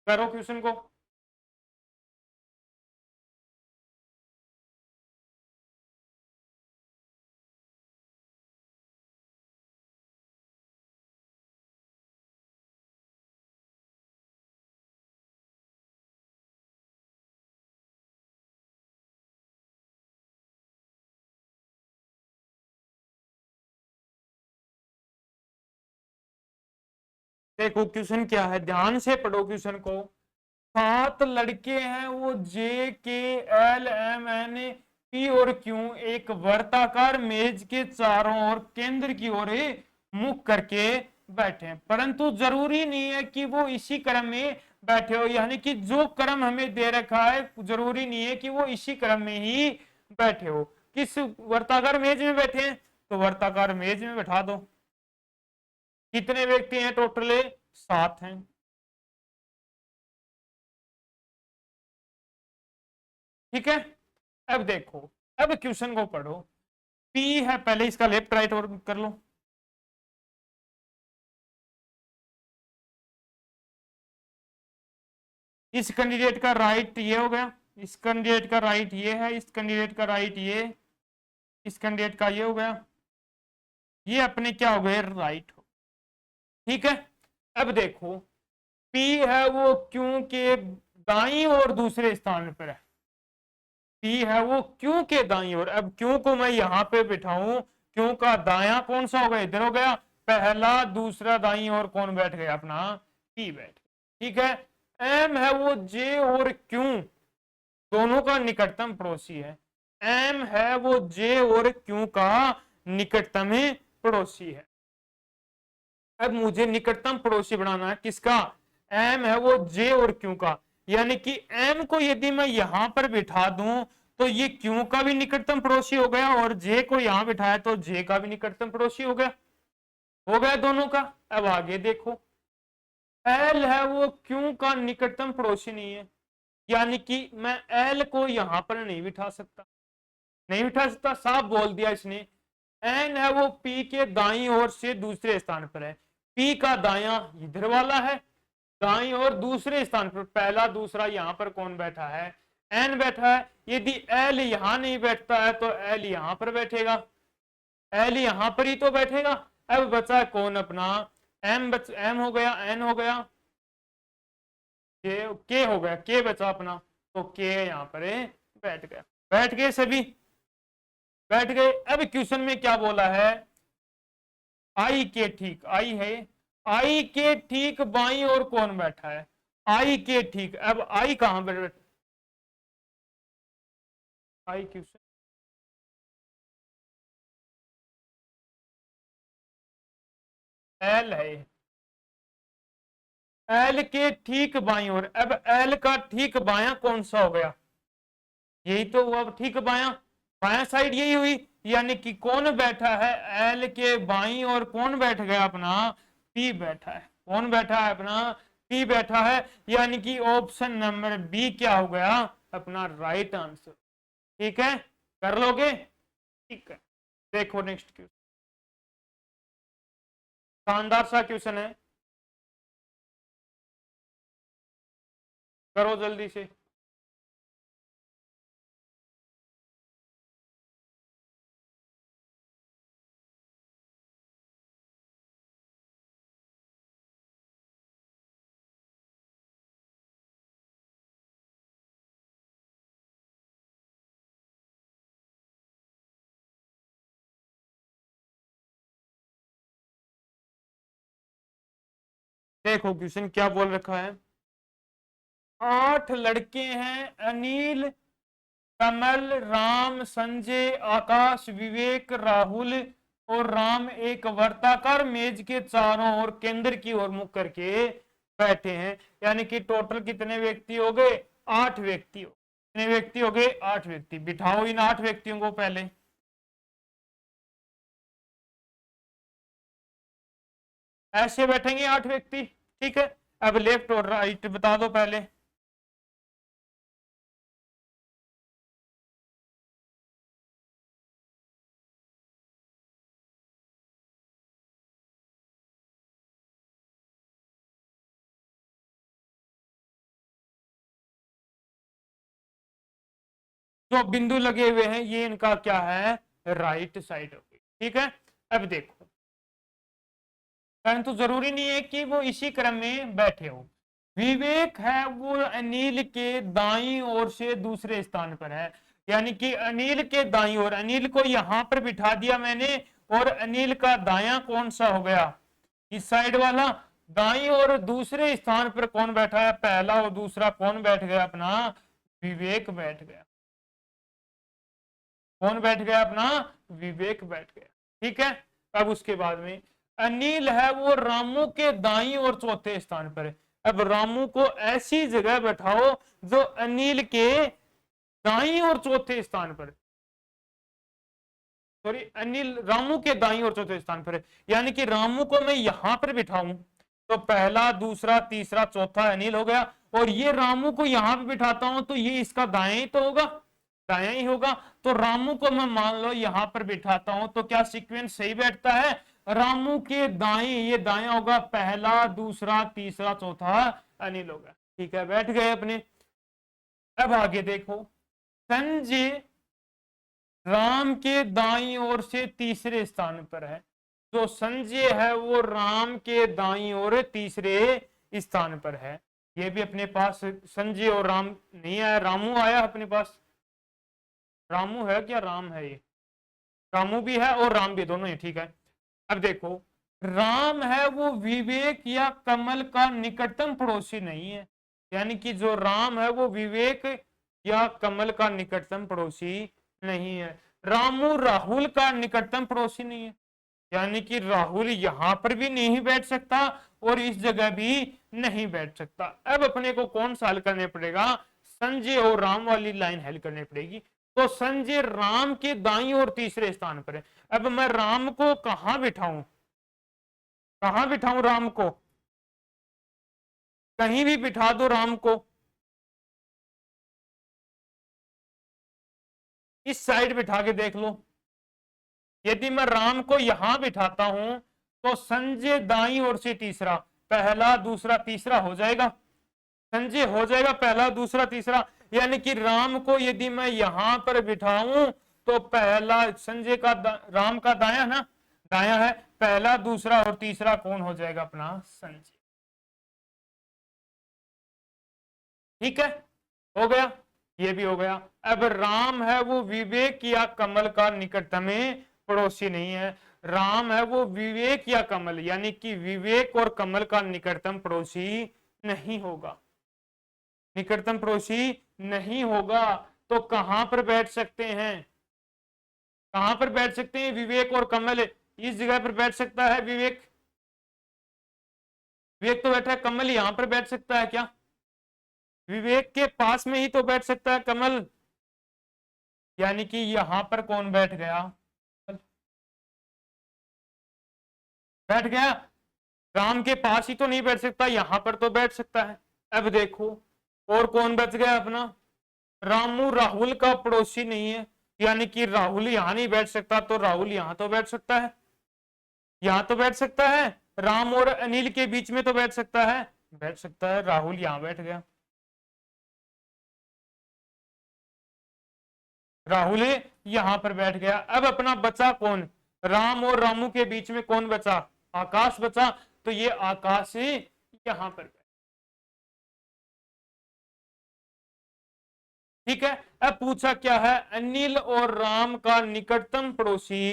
करो क्वेश्चन को। देखो क्वेश्चन क्या है, ध्यान से पढ़ो क्वेश्चन को। 7 लड़के हैं, वो जे के एल एम एन पी और क्यू एक वर्ताकार मेज के चारों ओर केंद्र की ओर मुख करके बैठे हैं, परंतु जरूरी नहीं है कि वो इसी क्रम में बैठे हो, यानी कि जो क्रम हमें दे रखा है जरूरी नहीं है कि वो इसी क्रम में ही बैठे हो। किस वर्ताकार मेज में बैठे हैं, तो वर्ताकार मेज में बैठा दो। कितने व्यक्ति हैं टोटल, 7 हैं। ठीक है, अब देखो, अब क्वेश्चन को पढ़ो। पी है, पहले इसका लेफ्ट राइट और कर लो। इस कैंडिडेट का राइट ये हो गया, इस कैंडिडेट का राइट ये है, इस कैंडिडेट का राइट ये, इस कैंडिडेट का ये हो गया, ये अपने क्या हो गए, राइट हो। ठीक है, अब देखो P है वो Q के दाईं और दूसरे स्थान पर है। P है वो Q के दाईं ओर। अब Q को मैं यहां पे बिठाऊं, Q का दायां कौन सा हो गया, इधर हो गया, पहला दूसरा दाईं ओर कौन बैठ गया, अपना P बैठ गया। ठीक है, M है वो J और Q दोनों का निकटतम पड़ोसी है। M है वो J और Q का निकटतम पड़ोसी है। अब मुझे निकटतम पड़ोसी बनाना है किसका, M है वो J और Q का, यानी कि M को यदि मैं यहां पर बिठा दूं तो ये Q का भी निकटतम पड़ोसी हो गया, और J को यहां बिठाया तो J का भी निकटतम पड़ोसी हो गया दोनों का। अब आगे देखो, L है वो Q का निकटतम पड़ोसी नहीं है, यानी कि मैं L को यहां पर नहीं बिठा सकता, नहीं बिठा सकता, साफ बोल दिया इसने। N है वो P के दाईं ओर से दूसरे स्थान पर है। P का दायां इधर वाला है, दाईं ओर दूसरे स्थान पर पहला दूसरा यहां पर कौन बैठा है, N बैठा है। यदि L यहां नहीं बैठता है तो L यहां पर बैठेगा, L यहां पर ही तो बैठेगा। अब बचा कौन अपना M हो गया, N हो गया, K हो गया, K बचा अपना, तो K यहां पर बैठ गया। बैठ गए सभी, बैठ गए। अब क्वेश्चन में क्या बोला है, आई के ठीक, आई है, आई के ठीक बाई और कौन बैठा है, आई के ठीक। अब आई कहां पर बैठा, आई क्वेश्चन, एल है, एल के ठीक बाई और। अब एल का ठीक बाया कौन सा हो गया, यही तो हुआ ठीक बाया, बाया साइड यही हुई, यानी कि कौन बैठा है एल के बाई और कौन बैठ गया अपना पी बैठा है, कौन बैठा है अपना पी बैठा है, यानी कि ऑप्शन नंबर बी क्या हो गया अपना राइट आंसर। ठीक है, कर लोगे, ठीक है। देखो नेक्स्ट क्वेश्चन, शानदार सा क्वेश्चन है, करो जल्दी से। देखो क्वेश्चन क्या बोल रखा है, 8 लड़के हैं, अनिल, कमल, राम, संजय, आकाश, विवेक, राहुल और राम एक वर्ताकार मेज के चारों ओर केंद्र की ओर मुख करके बैठे हैं, यानी कि टोटल कितने व्यक्ति हो गए, 8 व्यक्ति हो, कितने व्यक्ति हो गए, 8 व्यक्ति। बिठाओ इन 8 व्यक्तियों को पहले, ऐसे बैठेंगे 8 व्यक्ति। ठीक है, अब लेफ्ट और राइट बता दो पहले। जो बिंदु लगे हुए हैं ये इनका क्या है, राइट साइड हो गई। ठीक है, अब देखो, परंतु जरूरी नहीं है कि वो इसी क्रम में बैठे हो। विवेक है वो अनिल के दाईं ओर से दूसरे स्थान पर है, यानी कि अनिल के दाईं ओर, अनिल को यहां पर बिठा दिया मैंने, और अनिल का दायां कौन सा हो गया, इस साइड वाला, दाई और दूसरे स्थान पर कौन बैठा है, पहला और दूसरा कौन बैठ गया अपना, विवेक बैठ गया। कौन बैठ गया अपना, विवेक बैठ गया। ठीक है। अब उसके बाद में अनिल है वो रामू के दाई और चौथे स्थान पर है। अब रामू को ऐसी जगह बैठाओ जो अनिल के दाई और चौथे स्थान पर, सॉरी अनिल रामू के दाई और चौथे स्थान पर है, यानी कि रामू को मैं यहां पर बिठाऊं तो पहला दूसरा तीसरा चौथा अनिल हो गया, और ये रामू को यहां पे बिठाता हूं तो ये इसका दाएं ही तो होगा, दाया ही होगा। तो रामू को मैं मान लो यहां पर बिठाता हूं तो क्या सीक्वेंस सही बैठता है, रामू के दाएं ये दाया होगा, पहला दूसरा तीसरा चौथा अनिल होगा। ठीक है, बैठ गए अपने। अब आगे देखो, संजय राम के दाईं ओर से तीसरे स्थान पर है। जो संजय है वो राम के दाईं ओर तीसरे स्थान पर है। ये भी अपने पास संजय और राम नहीं आया, रामू आया अपने पास। रामू है क्या, राम है, ये रामू भी है और राम भी, दोनों ही ठीक है। अब देखो, राम है वो विवेक या कमल का निकटतम पड़ोसी नहीं है, यानी कि जो राम है वो विवेक या कमल का निकटतम पड़ोसी नहीं है। रामू राहुल का निकटतम पड़ोसी नहीं है, यानी कि राहुल यहां पर भी नहीं बैठ सकता और इस जगह भी नहीं बैठ सकता। अब अपने को कौन सा हल करने पड़ेगा, संजय और राम वाली लाइन हल करनी पड़ेगी। तो संजय राम के दाईं और तीसरे स्थान पर है। अब मैं राम को कहां बिठाऊं, कहां बिठाऊं राम को, कहीं भी बिठा दो राम को, इस साइड बिठा के देख लो। यदि मैं राम को यहां बिठाता हूं तो संजय दाईं ओर से तीसरा, पहला दूसरा तीसरा हो जाएगा, संजय हो जाएगा पहला दूसरा तीसरा, यानी कि राम को यदि मैं यहां पर बिठाऊं तो पहला संजय का राम का दाया ना, दाया है, पहला दूसरा और तीसरा कौन हो जाएगा अपना, संजय। ठीक है, हो गया, ये भी हो गया। अब राम है वो विवेक या कमल का निकटतम पड़ोसी नहीं है। राम है वो विवेक या कमल, यानी कि विवेक और कमल का निकटतम पड़ोसी नहीं होगा, निकटतम पड़ोसी नहीं होगा। तो कहां पर बैठ सकते हैं, कहां पर बैठ सकते हैं, विवेक और कमल इस जगह पर बैठ सकता है, विवेक, विवेक तो बैठा है, कमल यहां पर बैठ सकता है क्या, विवेक के पास में ही तो बैठ सकता है कमल, यानी कि यहां पर कौन बैठ गया, बैठ गया, राम के पास ही तो नहीं बैठ सकता, यहां पर तो बैठ सकता है। अब देखो और कौन बच गया अपना, रामू राहुल का पड़ोसी नहीं है, यानी कि राहुल यहां नहीं बैठ सकता, तो राहुल यहां तो बैठ सकता है, यहां तो बैठ सकता है, राम और अनिल के बीच में तो बैठ सकता है, बैठ सकता है, राहुल यहां बैठ गया, राहुल यहां पर बैठ गया। अब अपना बचा कौन, राम और रामू के बीच में कौन बचा, आकाश बचा, तो ये आकाश ही यहां पर, ठीक है। अब पूछा क्या है, अनिल और राम का निकटतम पड़ोसी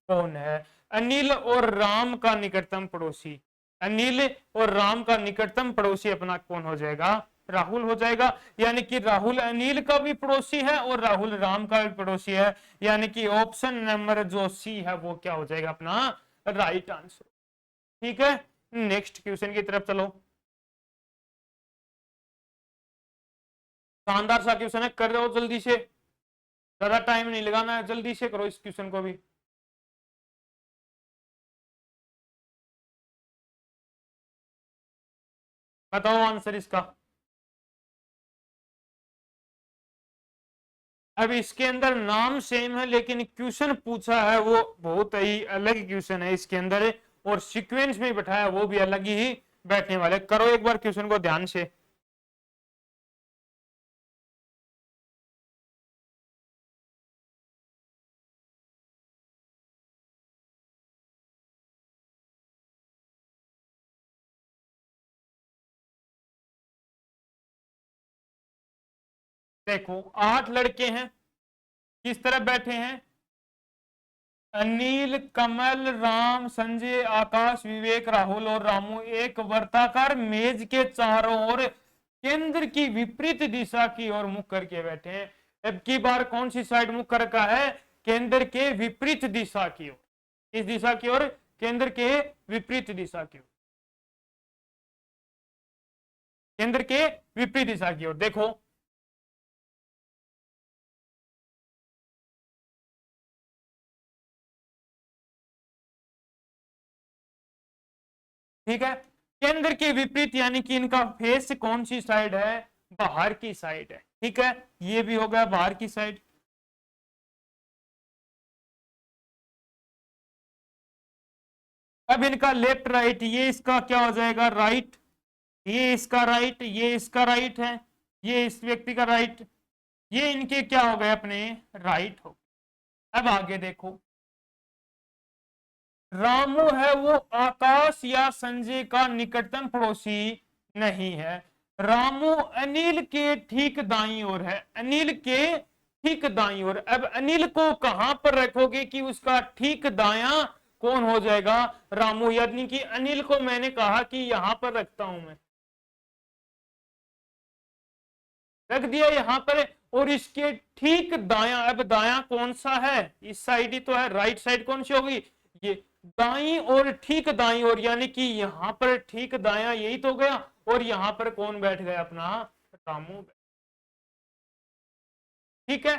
कौन है, अनिल और राम का निकटतम पड़ोसी, अनिल और राम का निकटतम पड़ोसी अपना कौन हो जाएगा, राहुल हो जाएगा, यानी कि राहुल अनिल का भी पड़ोसी है और राहुल राम का भी पड़ोसी है, यानी कि ऑप्शन नंबर जो सी है वो क्या हो जाएगा अपना राइट आंसर। ठीक है, नेक्स्ट क्वेश्चन की तरफ चलो। शानदार सा क्वेश्चन है, कर रहे हो जल्दी से, ज्यादा टाइम नहीं लगाना है, जल्दी से करो इस क्वेश्चन को भी। बताओ आंसर इसका। अब इसके अंदर नाम सेम है लेकिन क्वेश्चन पूछा है वो बहुत ही अलग क्वेश्चन है इसके अंदर, और सीक्वेंस में बैठाया वो भी अलग ही बैठने वाले। करो एक बार क्वेश्चन को ध्यान से। देखो 8 लड़के हैं, किस तरफ बैठे हैं, अनिल, कमल, राम, संजय, आकाश, विवेक, राहुल और रामू एक वर्ताकार मेज के चारों ओर केंद्र की विपरीत दिशा की ओर मुख करके बैठे हैं। अब की बार कौन सी साइड मुख कर रखा है? केंद्र के विपरीत दिशा की ओर। इस दिशा की ओर, केंद्र के विपरीत दिशा की ओर, केंद्र के विपरीत दिशा की ओर। देखो, ठीक है, केंद्र के विपरीत यानी कि इनका फेस कौन सी साइड है? बाहर की साइड है। ठीक है, ये भी हो गया बाहर की साइड। अब इनका लेफ्ट राइट, ये इसका क्या हो जाएगा? राइट। ये इसका राइट, ये इसका राइट है, ये इस व्यक्ति का राइट, ये इनके क्या हो गए? अपने राइट हो। अब आगे देखो, रामू है वो आकाश या संजय का निकटतम पड़ोसी नहीं है। रामू अनिल के ठीक दाईं ओर है, अनिल के ठीक दाईं ओर। अब अनिल को कहां पर रखोगे कि उसका ठीक दायां कौन हो जाएगा? रामू। यानी कि अनिल को मैंने कहा कि यहां पर रखता हूं मैं, रख दिया यहां पर। और इसके ठीक दाया, अब दाया कौन सा है? इस साइड ही तो है। राइट साइड कौन सी होगी? ये। दाई और ठीक दाई और, यानी कि यहां पर ठीक दाया यही तो गया। और यहां पर कौन बैठ गया? अपना रामू। ठीक है,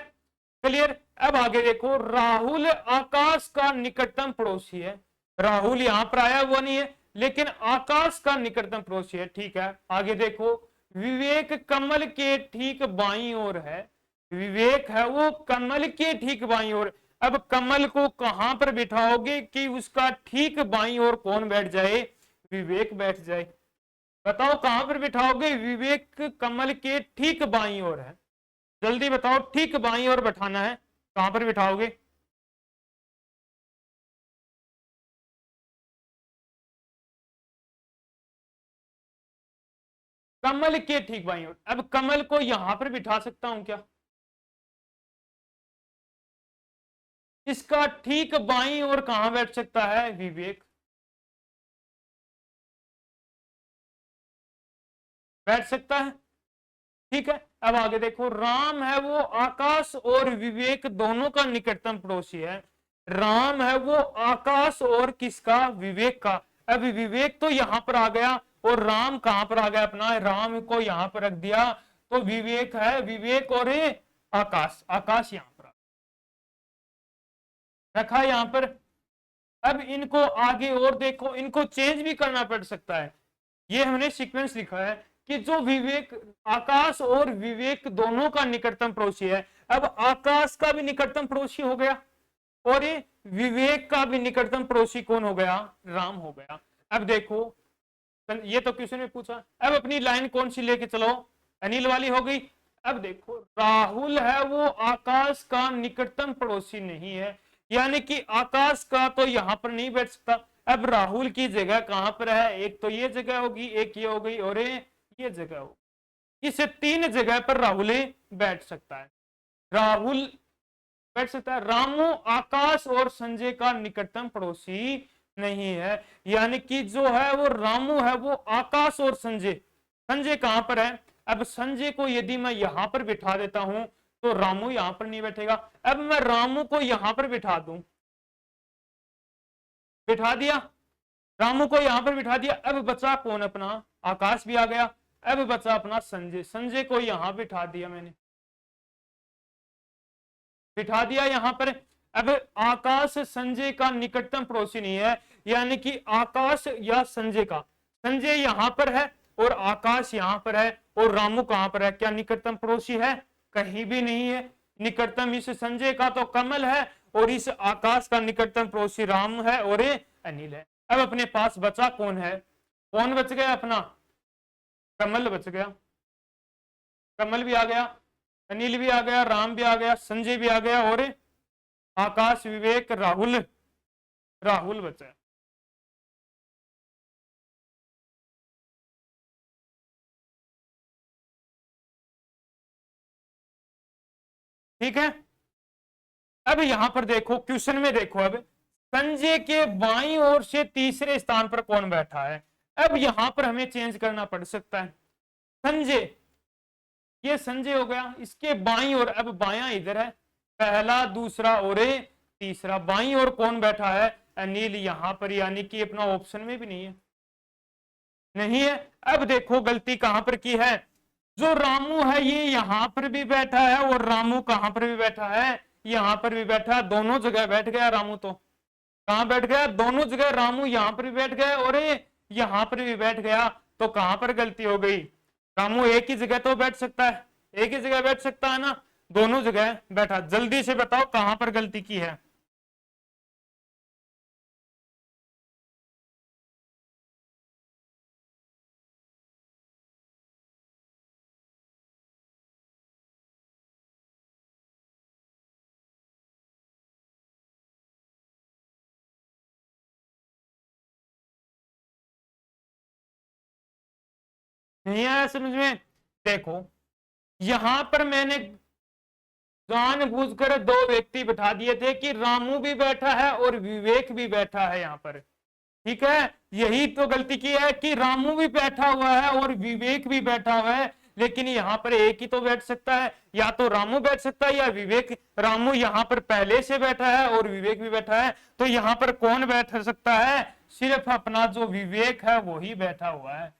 क्लियर। अब आगे देखो, राहुल आकाश का निकटतम पड़ोसी है। राहुल यहां पर आया हुआ नहीं है, लेकिन आकाश का निकटतम पड़ोसी है। ठीक है, आगे देखो, विवेक कमल के ठीक बाईं ओर है। विवेक है वो कमल के ठीक बाईं ओर। अब कमल को कहां पर बिठाओगे कि उसका ठीक बाईं ओर कौन बैठ जाए? विवेक बैठ जाए। बताओ कहां पर बिठाओगे? विवेक कमल के ठीक बाईं ओर है। जल्दी बताओ, ठीक बाईं ओर बैठाना है, कहां पर बिठाओगे? कमल के ठीक बाईं ओर। अब कमल को यहां पर बिठा सकता हूं क्या? इसका ठीक बाईं ओर कहां बैठ सकता है? विवेक बैठ सकता है। ठीक है, अब आगे देखो, राम है वो आकाश और विवेक दोनों का निकटतम पड़ोसी है। राम है वो आकाश और किसका? विवेक का। अब विवेक तो यहां पर आ गया, और राम कहां पर आ गया? अपना राम को यहां पर रख दिया, तो विवेक है, विवेक और आकाश, आकाश यहां पर रखा यहां पर। अब इनको आगे और देखो, इनको चेंज भी करना पड़ सकता है। ये हमने सीक्वेंस लिखा है कि जो विवेक, आकाश और विवेक दोनों का निकटतम पड़ोसी है। अब आकाश का भी निकटतम पड़ोसी हो गया, और ये विवेक का भी निकटतम पड़ोसी कौन हो गया? राम हो गया। अब देखो, ये तो किसी ने पूछा। अब अपनी लाइन कौन सी लेके चलो? अनिल वाली हो गई। अब देखो, राहुल है वो आकाश का निकटतम पड़ोसी नहीं है, यानी कि आकाश का तो यहां पर नहीं बैठ सकता। अब राहुल की जगह कहां पर है? एक तो ये जगह होगी, एक ये हो गई, और ये जगह होगी। इसे तीन जगह पर राहुल बैठ सकता है। राहुल बैठ सकता है। रामू आकाश और संजय का निकटतम पड़ोसी नहीं है, यानी कि जो है वो रामू है वो आकाश और संजय। संजय कहां पर है? अब संजय को यदि मैं यहां पर बिठा देता हूं, तो रामू यहां पर नहीं बैठेगा। अब मैं रामू को यहां पर बिठा दूं, बिठा दिया, रामू को यहां पर बिठा दिया। अब बचा कौन? अपना आकाश भी आ गया। अब बचा अपना संजय, संजय को यहां बिठा दिया मैंने, बिठा दिया यहां पर। अब आकाश संजय का निकटतम पड़ोसी नहीं है, यानी कि आकाश या संजय का, संजय यहां पर है और आकाश यहां पर है, और रामू कहां पर है? क्या निकटतम पड़ोसी है? कहीं भी नहीं है। निकटतम इस संजय का तो कमल है, और इस आकाश का निकटतम पड़ोसी राम है और ये अनिल है। अब अपने पास बचा कौन है? कौन बच गया? अपना कमल बच गया। कमल भी आ गया, अनिल भी आ गया, राम भी आ गया, संजय भी आ गया, और आकाश, विवेक, राहुल, राहुल बचा। ठीक है, अब यहां पर देखो, क्वेश्चन में देखो, अब संजय के बाईं ओर से तीसरे स्थान पर कौन बैठा है। अब यहां पर हमें चेंज करना पड़ सकता है। संजय, ये संजय हो गया, इसके बाईं ओर, अब बायां इधर है, पहला दूसरा और तीसरा, बाईं ओर कौन बैठा है, अनिल यहां पर, यानी कि अपना ऑप्शन में भी नहीं है, नहीं है। अब देखो गलती कहां पर की है, जो रामू है ये यहां पर भी बैठा है और रामू कहां पर भी बैठा है, यहां पर भी बैठा है, दोनों जगह बैठ गया रामू। तो कहां बैठ गया, दोनों जगह रामू यहां पर भी बैठ गया और यहां पर भी बैठ गया। तो कहां पर गलती हो गई, रामू एक ही जगह तो बैठ सकता है, एक ही जगह बैठ सकता है ना, दोनों जगह बैठा। जल्दी से बताओ कहां पर गलती की है। नहीं आया समझ में। देखो यहां पर मैंने जानबूझकर दो व्यक्ति बिठा दिए थे कि रामू भी बैठा है और विवेक भी बैठा है यहां पर, ठीक है। यही तो गलती की है कि रामू भी बैठा हुआ है और विवेक भी बैठा हुआ है, लेकिन यहां पर एक ही तो बैठ सकता है, या तो रामू बैठ सकता है या विवेक। रामू यहां पर पहले से बैठा है और विवेक भी बैठा है, तो यहां पर कौन बैठ सकता है, सिर्फ अपना जो विवेक है वही बैठा हुआ है।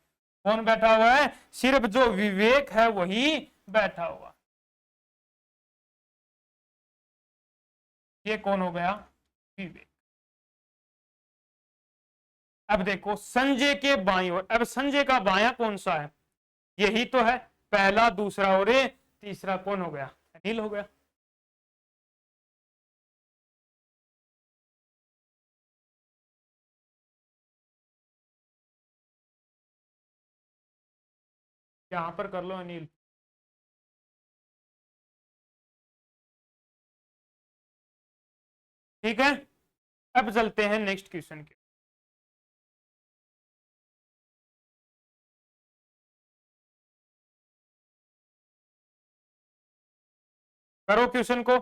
कौन बैठा हुआ है, सिर्फ जो विवेक है वही बैठा हुआ। ये कौन हो गया, विवेक। अब देखो संजय के बाईं ओर, अब संजय का बायां कौन सा है, यही तो है, पहला दूसरा और तीसरा कौन हो गया, अनिल हो गया। यहां पर कर लो अनिल। ठीक है, अब चलते हैं नेक्स्ट क्वेश्चन के। करो क्वेश्चन को।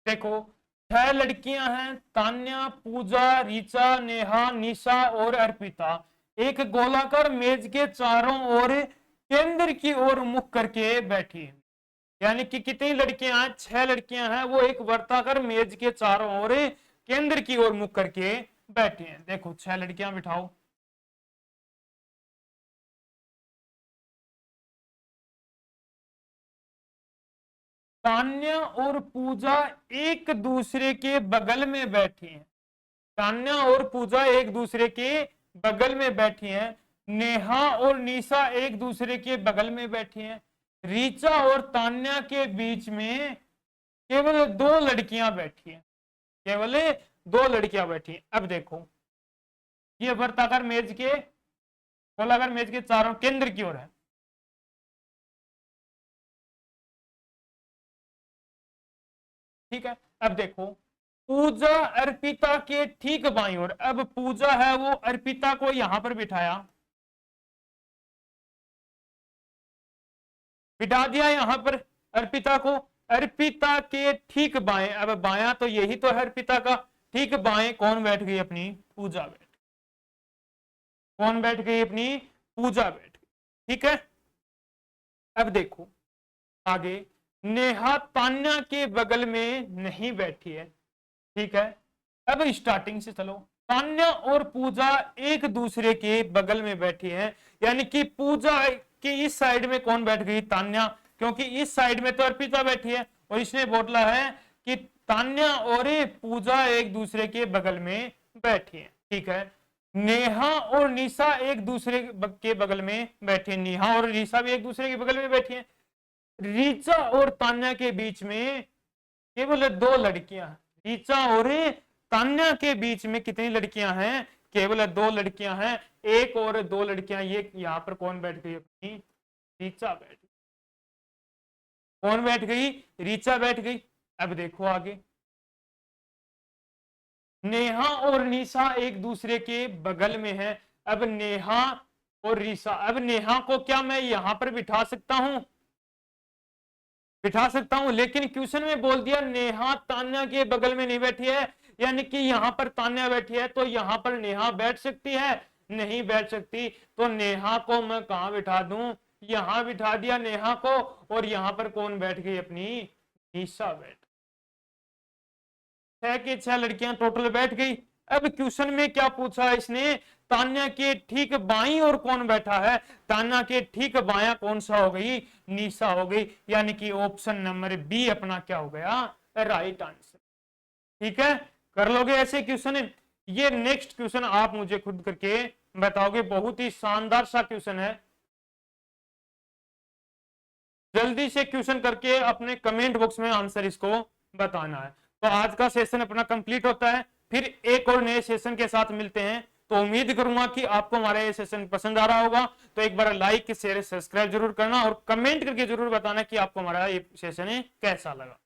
देखो 6 लड़कियां हैं, तान्या, पूजा, ऋचा, नेहा, निशा और अर्पिता एक गोलाकार मेज के चारों ओर केंद्र की ओर मुख करके बैठी है। यानी कि कितनी लड़कियां हैं, 6 लड़कियां हैं, वो एक वर्ताकार मेज के चारों ओर केंद्र की ओर मुख करके बैठी हैं। देखो 6 लड़कियां बिठाओ। तान्या और पूजा एक दूसरे के बगल में बैठी हैं, तान्या और पूजा एक दूसरे के बगल में बैठी हैं। नेहा और निशा एक दूसरे के बगल में बैठी हैं। रीचा और तान्या के बीच में केवल 2 लड़कियां बैठी हैं, केवल 2 लड़कियां बैठी हैं। अब देखो ये वर्ताकार मेज के, गोलाकार मेज के चारों केंद्र की ओर है। ठीक है, अब देखो पूजा अर्पिता के ठीक बाईं ओर, अब पूजा है वो अर्पिता को यहां पर बिठाया, बिठा दिया यहां पर अर्पिता को। अर्पिता के ठीक बाएं, अब बायां तो यही तो है अर्पिता का, ठीक बाएं कौन बैठ गई, अपनी पूजा बैठ, कौन बैठ गई, अपनी पूजा बैठ गई। ठीक है, अब देखो आगे, नेहा तान्या के बगल में नहीं बैठी है। ठीक है, अब स्टार्टिंग से चलो। तान्या और पूजा एक दूसरे के बगल में बैठी है, यानी कि पूजा के इस साइड में कौन बैठ गई, तान्या, क्योंकि इस साइड में तो अर्पिता बैठी है और इसने बोला है कि तान्या और पूजा एक दूसरे के बगल में बैठी है। ठीक है, नेहा और निशा एक दूसरे के बगल में बैठी है, नेहा और निशा भी एक दूसरे के बगल में बैठी है। रीचा और तान्या के बीच में केवल 2 लड़कियां, रीचा और तान्या के बीच में कितनी लड़कियां हैं, केवल 2 लड़कियां हैं। एक और 2 लड़कियां, ये यहां पर कौन बैठ गई, अपनी रीचा बैठ गई, कौन बैठ गई, रीचा बैठ गई। अब देखो आगे, नेहा और निशा एक दूसरे के बगल में है। अब नेहा और रिशा, अब नेहा को क्या मैं यहां पर बिठा सकता हूं? बिठा सकता हूं, लेकिन क्वेश्चन में बोल दिया नेहा तान्या के बगल में नहीं बैठी है, यानी कि यहां पर तान्या बैठी है, तो यहां पर नेहा बैठ सकती है? नहीं बैठ सकती। तो नेहा को मैं कहां बिठा दूं? यहां बिठा दिया नेहा को, और यहां पर कौन बैठ गई? अपनी निशा बैठ। 6 की 6 लड़कियां टोटल बैठ गई। अब क्वेश्चन में क्या पूछा इसने? तान्या के ठीक बाईं और कौन बैठा है? तान्या के ठीक बायां कौन सा हो गई? निशा हो गई, यानी कि ऑप्शन नंबर बी अपना क्या हो गया? Right answer. ठीक है, कर लोगे ऐसे क्वेश्चन? ये नेक्स्ट क्वेश्चन आप मुझे खुद करके बताओगे, बहुत ही शानदार सा क्वेश्चन है। जल्दी से क्वेश्चन करके अपने कमेंट बॉक्स में आंसर इसको बताना है। तो आज का सेशन अपना कंप्लीट होता है, फिर एक और नए सेशन के साथ मिलते हैं। तो उम्मीद करूंगा कि आपको हमारा ये सेशन पसंद आ रहा होगा। तो एक बार लाइक शेयर सब्सक्राइब जरूर करना और कमेंट करके जरूर बताना कि आपको हमारा ये सेशन कैसा लगा।